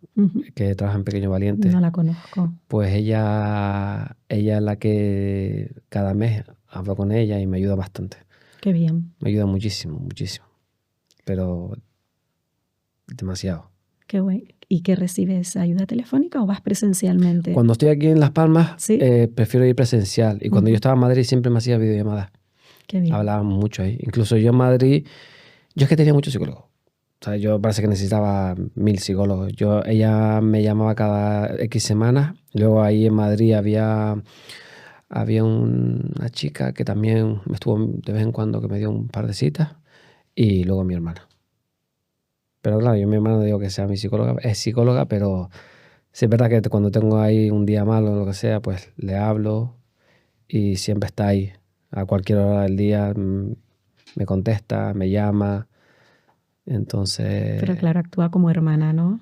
que trabaja en Pequeño Valiente. No la conozco. Pues ella es la que cada mes hablo con ella y me ayuda bastante. Qué bien. Me ayuda muchísimo, muchísimo. Pero demasiado. Qué bueno. ¿Y qué recibes? ¿Ayuda telefónica o vas presencialmente? Cuando estoy aquí en Las Palmas, ¿Sí? Prefiero ir presencial. Y cuando yo estaba en Madrid siempre me hacía videollamadas. Qué bien. Hablábamos mucho ahí. Incluso yo en Madrid, yo es que tenía muchos psicólogos. O sea, yo parece que necesitaba 1000 psicólogos. Ella me llamaba cada X semanas. Luego ahí en Madrid había una chica que también me estuvo de vez en cuando, que me dio un par de citas. y luego mi hermana. Pero claro, yo a mi hermana no digo que sea mi psicóloga, es psicóloga, pero sí es verdad que cuando tengo ahí un día malo o lo que sea, pues le hablo y siempre está ahí. A cualquier hora del día me contesta, me llama. Entonces, Pero claro, actúa como hermana, ¿no?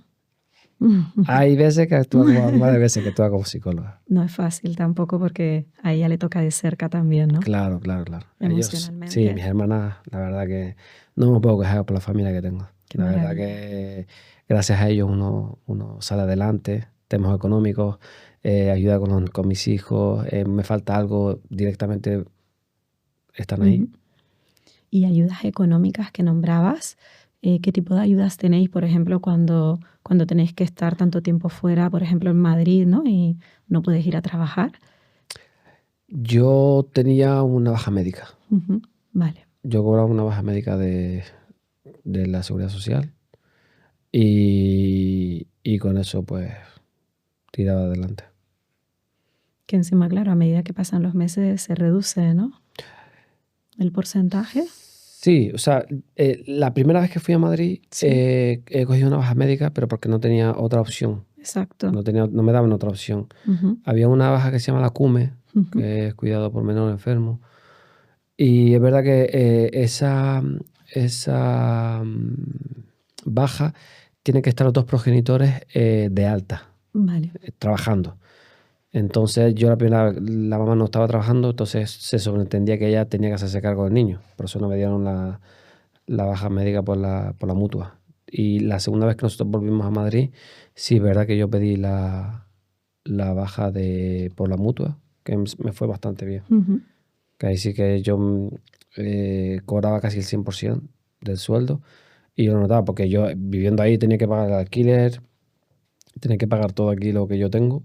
hay veces que actúa como hermana, hay veces que actúa como psicóloga. No es fácil tampoco porque a ella le toca de cerca también, ¿no? Claro, claro, claro. Ellos, sí, Emocionalmente. mis hermanas, la verdad que no me puedo quejar por la familia que tengo. Qué La verdad maravilla. que gracias a ellos uno sale adelante, temas económicos, ayuda con mis hijos, me falta algo, directamente están ahí. Ujú. Y ayudas económicas que nombrabas, ¿qué tipo de ayudas tenéis, por ejemplo, cuando tenéis que estar tanto tiempo fuera, por ejemplo, en Madrid, ¿no? Y no puedes ir a trabajar? Yo tenía una baja médica. Ujú. Vale. Yo cobraba una baja médica de la Seguridad Social y con eso pues tiraba adelante. Que encima, claro, a medida que pasan los meses se reduce, ¿no? El porcentaje. Sí, o sea, la primera vez que fui a Madrid Sí, he cogido una baja médica, pero porque no tenía otra opción. exacto. No me daban otra opción. Ujú, Había una baja que se llama la CUME, ujú. que es cuidado por menor enfermo. Y es verdad que esa baja tiene que estar los dos progenitores de alta, Vale. trabajando. Entonces yo la mamá no estaba trabajando, entonces se sobreentendía que ella tenía que hacerse cargo del niño. Por eso no me dieron la baja médica por la mutua. Y la segunda vez que nosotros volvimos a Madrid, sí, es verdad que yo pedí la baja por la mutua, que me fue bastante bien. Ujú. Que ahí sí que yo cobraba casi el 100% del sueldo y yo lo notaba porque yo viviendo ahí tenía que pagar el alquiler, tenía que pagar todo aquí lo que yo tengo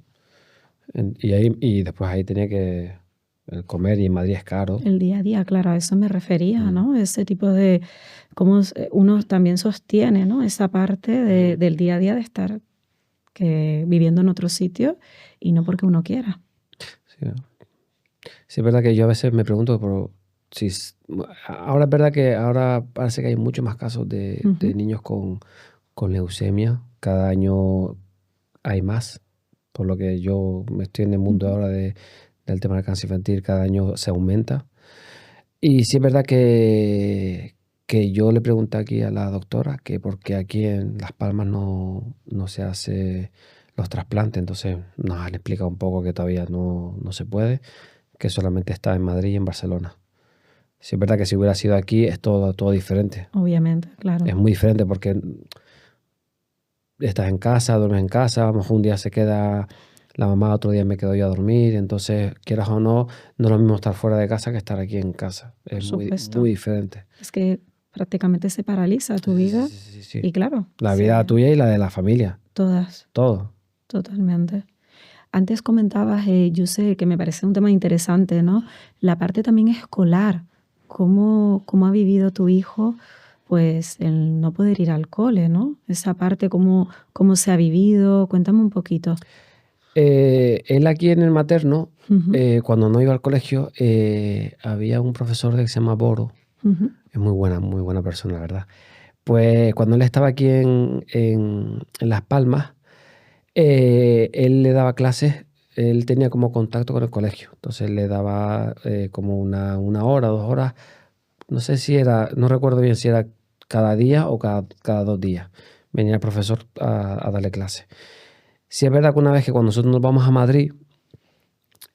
y después ahí tenía que el comer y en Madrid es caro. El día a día, claro, a eso me refería, Mm. ¿no? Ese tipo de cómo uno también sostiene, ¿no? Esa parte del día a día de estar viviendo en otro sitio y no porque uno quiera. Sí, sí, es verdad que yo a veces me pregunto por si ahora es verdad que ahora parece que hay muchos más casos de Ujú, niños con leucemia. Cada año hay más, por lo que yo me estoy en el mundo ujú. ahora del tema del cáncer infantil, cada año se aumenta. Y sí es verdad que yo le pregunté aquí a la doctora que por qué aquí en Las Palmas no se hace los trasplantes, entonces nos han explicado un poco que todavía no se puede, que solamente está en Madrid y en Barcelona. Sí es verdad que si hubiera sido aquí es todo diferente. Obviamente, claro. Es muy diferente porque estás en casa, duermes en casa, a lo mejor un día se queda la mamá, otro día me quedo yo a dormir, entonces quieras o no, no es lo mismo estar fuera de casa que estar aquí en casa. Por Es muy supuesto. diferente. Es que prácticamente se paraliza tu Sí, sí, vida sí, sí, sí. y claro, La vida tuya y la de la familia, todas, todo. totalmente. Antes comentabas, yo sé que me parece un tema interesante, ¿no? La parte también escolar. ¿Cómo ha vivido tu hijo, pues, el no poder ir al cole, ¿no? Esa parte, ¿cómo se ha vivido? Cuéntame un poquito. Él aquí en el materno, Ujú, cuando no iba al colegio, había un profesor que se llama Boro, ujú, es muy buena persona, la verdad. Pues cuando él estaba aquí en Las Palmas, él le daba clases, él tenía como contacto con el colegio, entonces le daba como una hora, 2 horas, no sé si era, no recuerdo bien si era cada día o cada 2 días. Venía el profesor a darle clases. Sí es verdad que una vez que cuando nosotros nos vamos a Madrid,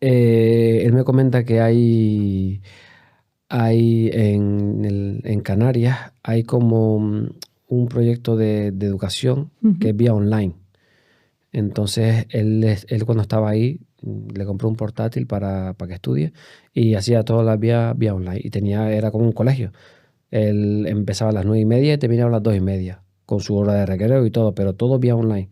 él me comenta que hay en Canarias, hay como un proyecto de educación que ujú. es vía online. Entonces, él cuando estaba ahí, le compró un portátil para que estudie y hacía todas las vía online. Y era como un colegio. Él empezaba a las 9:30 y terminaba a las 2:30, con su hora de recreo y todo, pero todo vía online.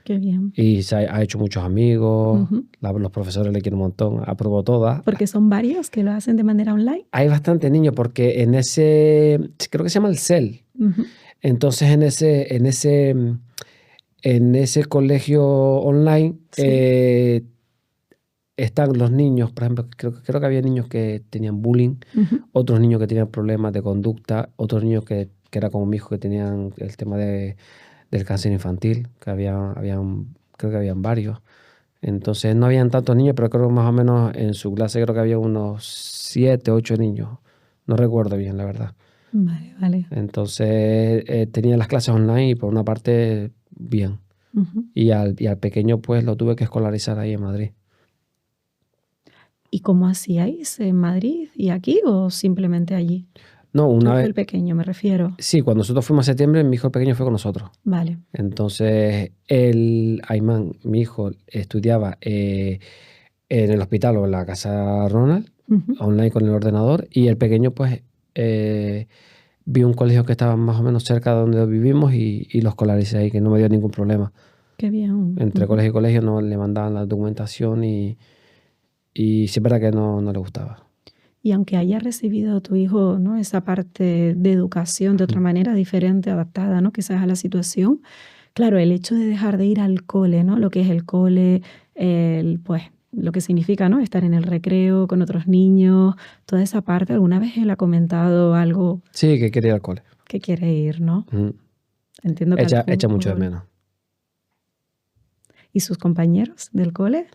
Qué bien. Y ha hecho muchos amigos, Ujú. los profesores le quieren un montón, aprobó todas. Porque son varios que lo hacen de manera online. Hay bastante niños porque creo que se llama el CEL. Ujú. Entonces, en ese colegio online, Sí. están los niños, por ejemplo, creo que había niños que tenían bullying, otros niños que tenían problemas de conducta, otros niños que era como mi hijo, que tenían el tema del cáncer infantil, que creo que habían varios. Entonces no habían tantos niños, pero creo que más o menos en su clase creo que había unos 7, 8 niños. No recuerdo bien, la verdad. Vale, vale. Entonces tenía las clases online y por una parte bien. Y al pequeño pues lo tuve que escolarizar ahí en Madrid. ¿Y cómo hacíais en Madrid y aquí o simplemente allí? No, Tu una hijo vez... el pequeño, me refiero. Sí, cuando nosotros fuimos a septiembre, mi hijo el pequeño fue con nosotros. Vale. Entonces, Ayman, mi hijo, estudiaba en el hospital o en la casa Ronald, online con el ordenador, y el pequeño pues vi un colegio que estaba más o menos cerca de donde vivimos y lo escolaricé ahí, que no me dio ningún problema. Qué bien. Entre colegio y colegio no le mandaban la documentación y sí es verdad que no le gustaba. Y aunque haya recibido tu hijo, ¿no?, esa parte de educación de otra manera diferente, adaptada, ¿no?, quizás a la situación, claro, el hecho de dejar de ir al cole, ¿no?, lo que es el cole, pues lo que significa, ¿no?, estar en el recreo con otros niños, toda esa parte, ¿alguna vez él ha comentado algo? Sí, que quería ir al cole. Que quiere ir, ¿no? Entiendo que echa mucho de menos. ¿Y sus compañeros del cole?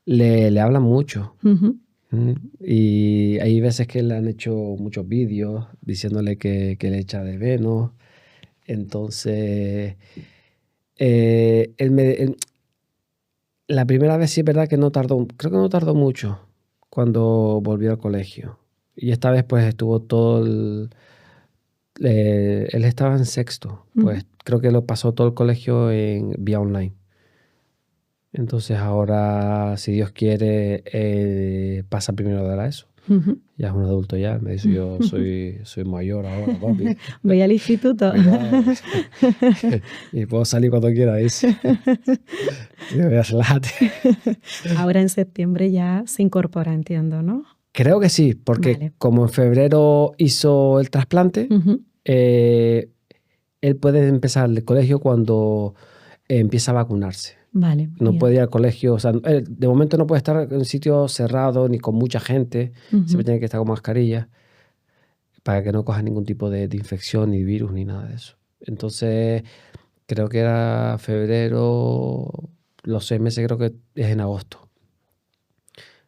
Le hablan mucho. Y hay veces que le han hecho muchos vídeos diciéndole que le echa de menos. Entonces, la primera vez sí es verdad que creo que no tardó mucho cuando volvió al colegio. Y esta vez pues estuvo él estaba en sexto, pues creo que lo pasó todo el colegio en vía online. Entonces ahora, si Dios quiere, pasa primero de la ESO. Ya es un adulto ya, me dice yo soy mayor ahora, papi. Voy al instituto. Y puedo salir cuando quiera, dice. Y me voy a relájate. Ahora en septiembre ya se incorpora, entiendo, ¿no? Creo que sí, porque como en febrero hizo el trasplante, él puede empezar el colegio cuando empieza a vacunarse. Vale. No puede ir al colegio, o sea, de momento no puede estar en un sitio cerrado ni con mucha gente, siempre tiene que estar con mascarilla para que no coja ningún tipo de infección, ni virus, ni nada de eso. Entonces, creo que era febrero, los 6 meses creo que es en agosto.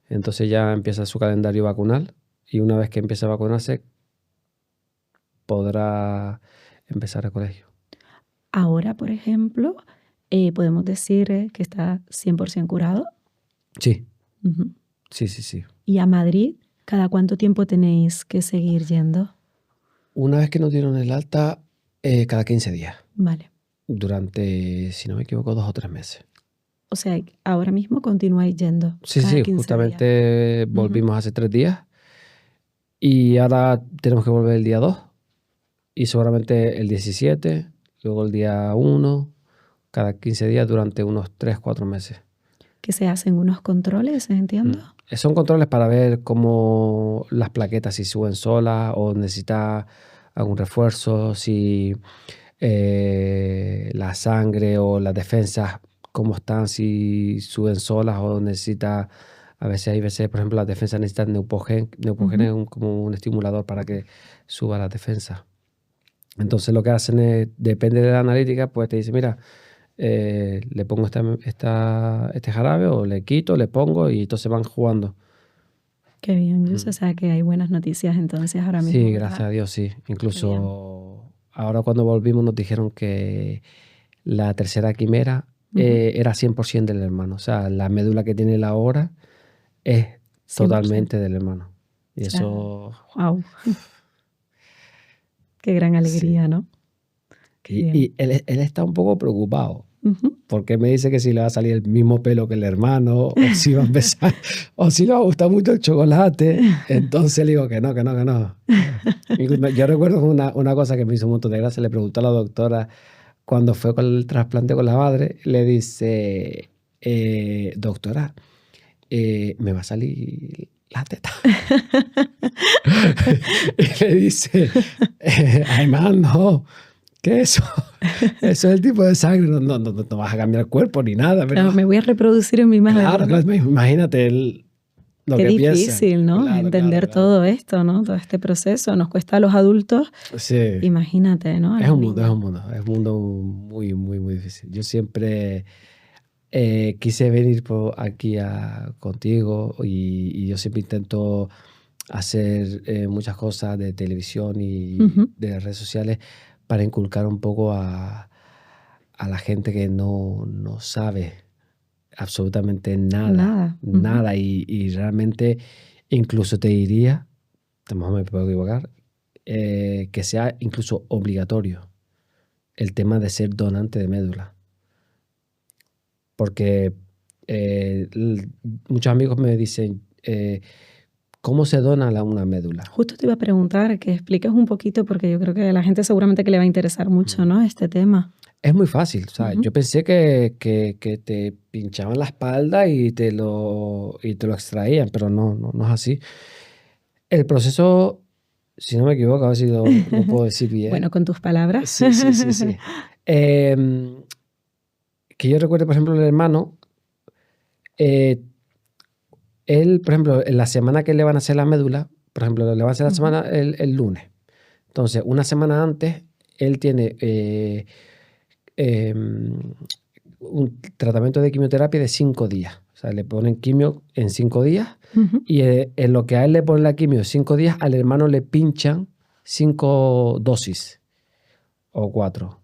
Entonces ya empieza su calendario vacunal y una vez que empiece a vacunarse, podrá empezar el colegio. Ahora, por ejemplo, podemos decir que está 100% curado. Sí. Sí. ¿Y a Madrid, cada cuánto tiempo tenéis que seguir yendo? Una vez que nos dieron el alta, cada 15 días. Vale. Durante, si no me equivoco, 2 o 3 meses. O sea, ahora mismo continuáis yendo. Sí, justamente volvimos hace 3 días y ahora tenemos que volver el día 2 y seguramente el 17, luego el día 1, cada 15 días durante unos 3 o 4 meses. ¿Que se hacen unos controles, entiendo? Son controles para ver cómo las plaquetas si suben solas o necesita algún refuerzo, si la sangre o las defensas cómo están, si suben solas o necesita, hay veces, por ejemplo, las defensas necesitan Neupogen. Neupogen es como un estimulador para que suba las defensas. Entonces lo que hacen es, depende de la analítica, pues te dice, mira, le pongo este jarabe o le quito, le pongo y entonces van jugando. Qué bien, yo o sea que hay buenas noticias entonces ahora mismo. Sí, gracias a Dios, sí. Incluso ahora cuando volvimos nos dijeron que la tercera quimera era 100% del hermano. O sea, la médula que tiene él ahora es 100%. Totalmente del hermano. Y eso... ¡Wow! Qué gran alegría, sí. ¿No? Y él está un poco preocupado. Porque me dice que si le va a salir el mismo pelo que el hermano, o si va a empezar, o si le va a gustar mucho el chocolate. Entonces le digo que no. Yo recuerdo una cosa que me hizo un montón de gracia. Le preguntó a la doctora cuando fue con el trasplante con la madre. Le dice, doctora, ¿me va a salir la teta? Y le dice, ay, man, no. ¿Qué es eso? Eso es el tipo de sangre. No vas a cambiar el cuerpo ni nada. Pero... Claro, me voy a reproducir en mi madre. Claro, claro, imagínate lo Qué que piensan. difícil, ¿no? Claro, Entender claro. todo esto, ¿no? Todo este proceso. Nos cuesta a los adultos. Sí. Imagínate, ¿no? Es un mundo muy, muy, muy difícil. Yo siempre quise venir aquí contigo y yo siempre intento hacer muchas cosas de televisión y de redes sociales para inculcar un poco a la gente que no sabe absolutamente nada. Y realmente incluso te diría, a lo mejor me puedo equivocar, que sea incluso obligatorio el tema de ser donante de médula. Porque muchos amigos me dicen, ¿cómo se dona una médula? Justo te iba a preguntar que expliques un poquito, porque yo creo que a la gente seguramente que le va a interesar mucho, ¿no? Este tema. Es muy fácil, ¿sabes? Yo pensé que te pinchaban la espalda y te lo extraían, pero no es así. El proceso, si no me equivoco, a ver si lo puedo decir bien. Bueno, con tus palabras. Sí. Que yo recuerdo, por ejemplo, el hermano, él, por ejemplo, en la semana que le van a hacer la médula, por ejemplo, le van a hacer la semana el lunes. Entonces, una semana antes, él tiene un tratamiento de quimioterapia de 5 días. O sea, le ponen quimio en 5 días y en lo que a él le ponen la quimio 5 días, al hermano le pinchan 5 dosis o 4.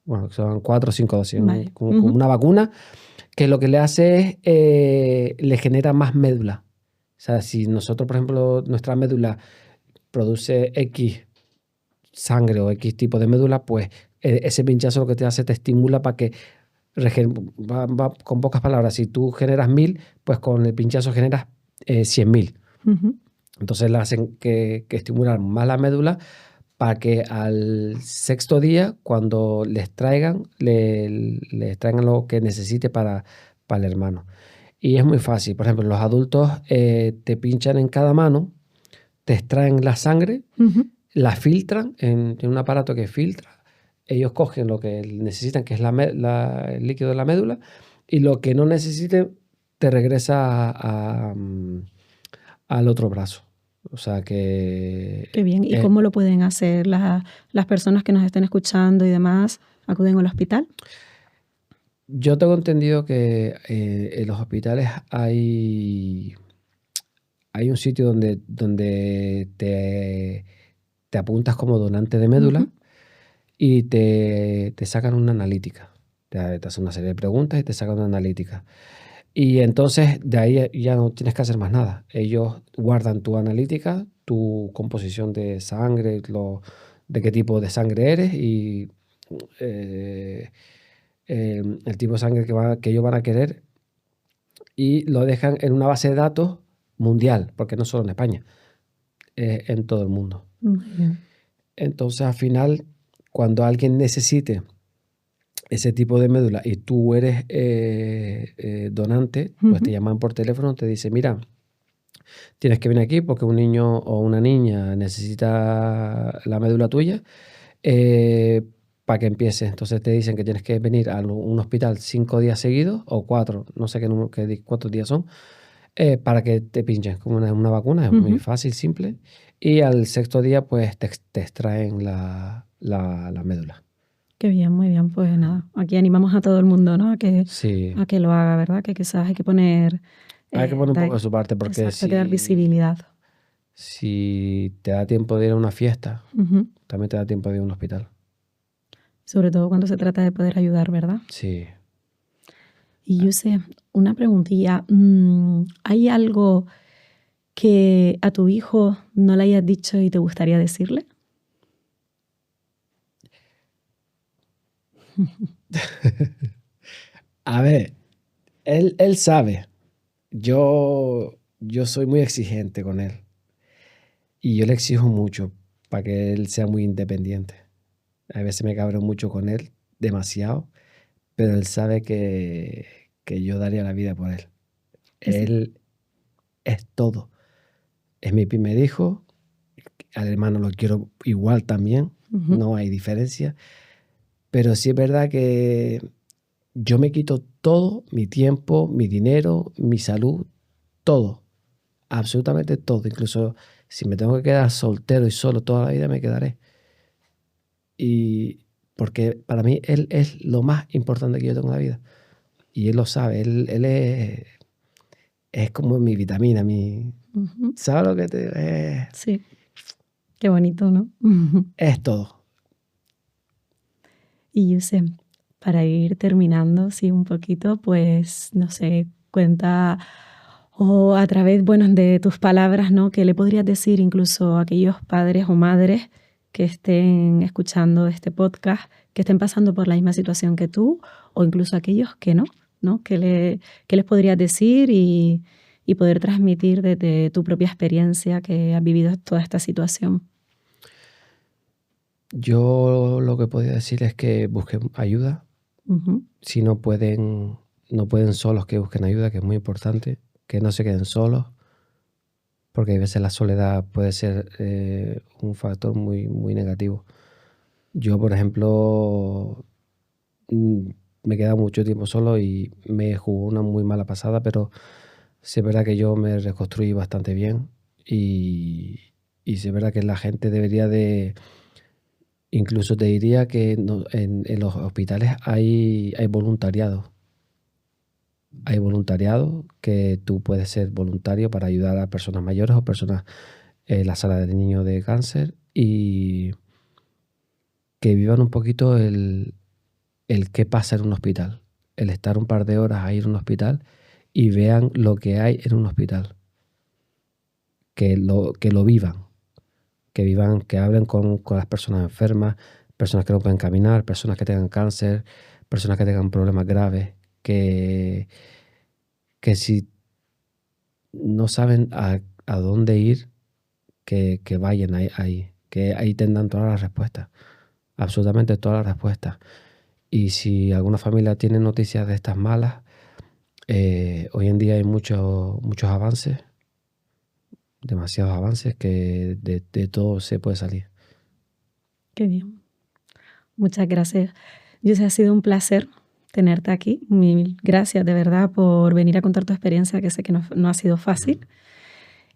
Bueno, son 4 o 5 dosis. Vale. Como una vacuna que lo que le hace es, le genera más médula. O sea, si nosotros, por ejemplo, nuestra médula produce X sangre o X tipo de médula, pues ese pinchazo lo que te hace te estimula para que va con pocas palabras, si tú generas 1000, pues con el pinchazo generas 100.000. Entonces le hacen que estimular más la médula para que al 6.º día, cuando les traigan lo que necesite para el hermano. Y es muy fácil. Por ejemplo, los adultos te pinchan en cada mano, te extraen la sangre, la filtran en un aparato que filtra. Ellos cogen lo que necesitan, que es el líquido de la médula, y lo que no necesiten te regresa al otro brazo. O sea que... Qué bien. ¿Y cómo lo pueden hacer las personas que nos estén escuchando y demás? ¿Acuden al hospital? Yo tengo entendido que en los hospitales hay un sitio donde te apuntas como donante de médula y te sacan una analítica. Te hacen una serie de preguntas y te sacan una analítica. Y entonces de ahí ya no tienes que hacer más nada. Ellos guardan tu analítica, tu composición de sangre, de qué tipo de sangre eres y el tipo de sangre que ellos van a querer, y lo dejan en una base de datos mundial, porque no solo en España, en todo el mundo. Entonces al final, cuando alguien necesite ese tipo de médula y tú eres donante, pues te llaman por teléfono, te dicen, mira, tienes que venir aquí porque un niño o una niña necesita la médula tuya para que empieces. Entonces te dicen que tienes que venir a un hospital 5 días seguidos o 4, no sé cuántos días son, para que te pinchen como una vacuna. Es muy fácil, simple. Y al 6.º día pues te extraen la médula. Qué bien, muy bien. Pues nada, aquí animamos a todo el mundo, ¿no? A que lo haga, ¿verdad? Que quizás hay que poner... Hay que poner un poco de su parte porque hay que dar visibilidad. Si te da tiempo de ir a una fiesta, también te da tiempo de ir a un hospital. Sobre todo cuando se trata de poder ayudar, ¿verdad? Sí. Y yo sé, una preguntilla. ¿Hay algo que a tu hijo no le hayas dicho y te gustaría decirle? A ver, él sabe. Yo soy muy exigente con él. Y yo le exijo mucho para que él sea muy independiente. A veces me cabreo mucho con él, demasiado, pero él sabe que yo daría la vida por él. Él es todo. Es mi primer hijo. Al hermano lo quiero igual también. No hay diferencia. Pero sí es verdad que yo me quito todo, mi tiempo, mi dinero, mi salud, todo, absolutamente todo. Incluso si me tengo que quedar soltero y solo toda la vida, me quedaré. Y porque para mí él es lo más importante que yo tengo en la vida. Y él lo sabe, él es como mi vitamina, Ujú. ¿sabes lo que te Sí, qué bonito, ¿no? es todo? Y Yusef, para ir terminando, sí, un poquito, pues, no sé, cuenta o a través, bueno, de tus palabras, ¿no? ¿Qué le podrías decir incluso a aquellos padres o madres que estén escuchando este podcast, que estén pasando por la misma situación que tú, o incluso aquellos que no, ¿no? ¿Qué les podrías decir y poder transmitir desde tu propia experiencia que has vivido toda esta situación? Yo lo que podría decir es que busquen ayuda. Ujú. Si no pueden solos, que busquen ayuda, que es muy importante. Que no se queden solos, porque a veces la soledad puede ser un factor muy, muy negativo. Yo, por ejemplo, mm, me he quedado mucho tiempo solo y me jugó una muy mala pasada, pero sí es verdad que yo me reconstruí bastante bien y, y sí es verdad que la gente debería de, incluso te diría que en los hospitales hay voluntariado. Hay voluntariado que tú puedes ser voluntario para ayudar a personas mayores o personas en la sala de niños de cáncer y que vivan un poquito el qué pasa en un hospital, el estar un par de horas ahí en un hospital y vean lo que hay en un hospital, que lo vivan, que hablen con las personas enfermas, personas que no pueden caminar, personas que tengan cáncer, personas que tengan problemas graves, que si no saben a dónde ir, que vayan ahí, que ahí tendrán todas las respuestas, absolutamente todas las respuestas. Y si alguna familia tiene noticias de estas malas, hoy en día hay muchos avances, demasiados avances, que de todo se puede salir. Qué bien. Muchas gracias. José, ha sido un placer tenerte aquí. Mil gracias de verdad por venir a contar tu experiencia, que sé que no ha sido fácil.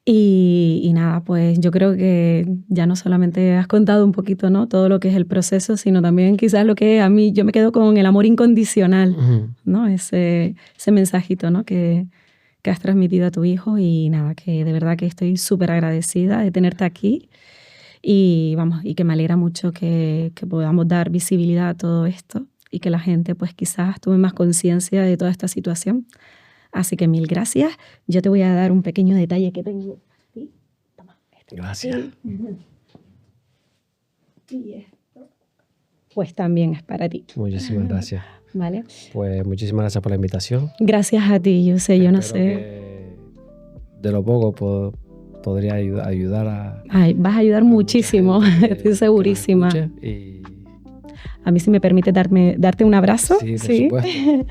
Y nada, pues yo creo que ya no solamente has contado un poquito, ¿no? Todo lo que es el proceso, sino también quizás lo que a mí, yo me quedo con el amor incondicional, ¿no? Ese mensajito, ¿no? Que has transmitido a tu hijo y nada, que de verdad que estoy súper agradecida de tenerte aquí y vamos, y que me alegra mucho que podamos dar visibilidad a todo esto y que la gente pues quizás tome más conciencia de toda esta situación. Así que mil gracias. Yo te voy a dar un pequeño detalle que tengo. ¿Sí? Toma, esto. Gracias. Y esto, pues también es para ti. Muchísimas gracias. ¿Vale? Pues muchísimas gracias por la invitación. Gracias a ti, yo sé, yo no Espero sé. que de lo poco podría ayudar a... Ay, vas a ayudar muchísimo, estoy segurísima. Y... A mí si me permite darte un abrazo. Sí, por supuesto.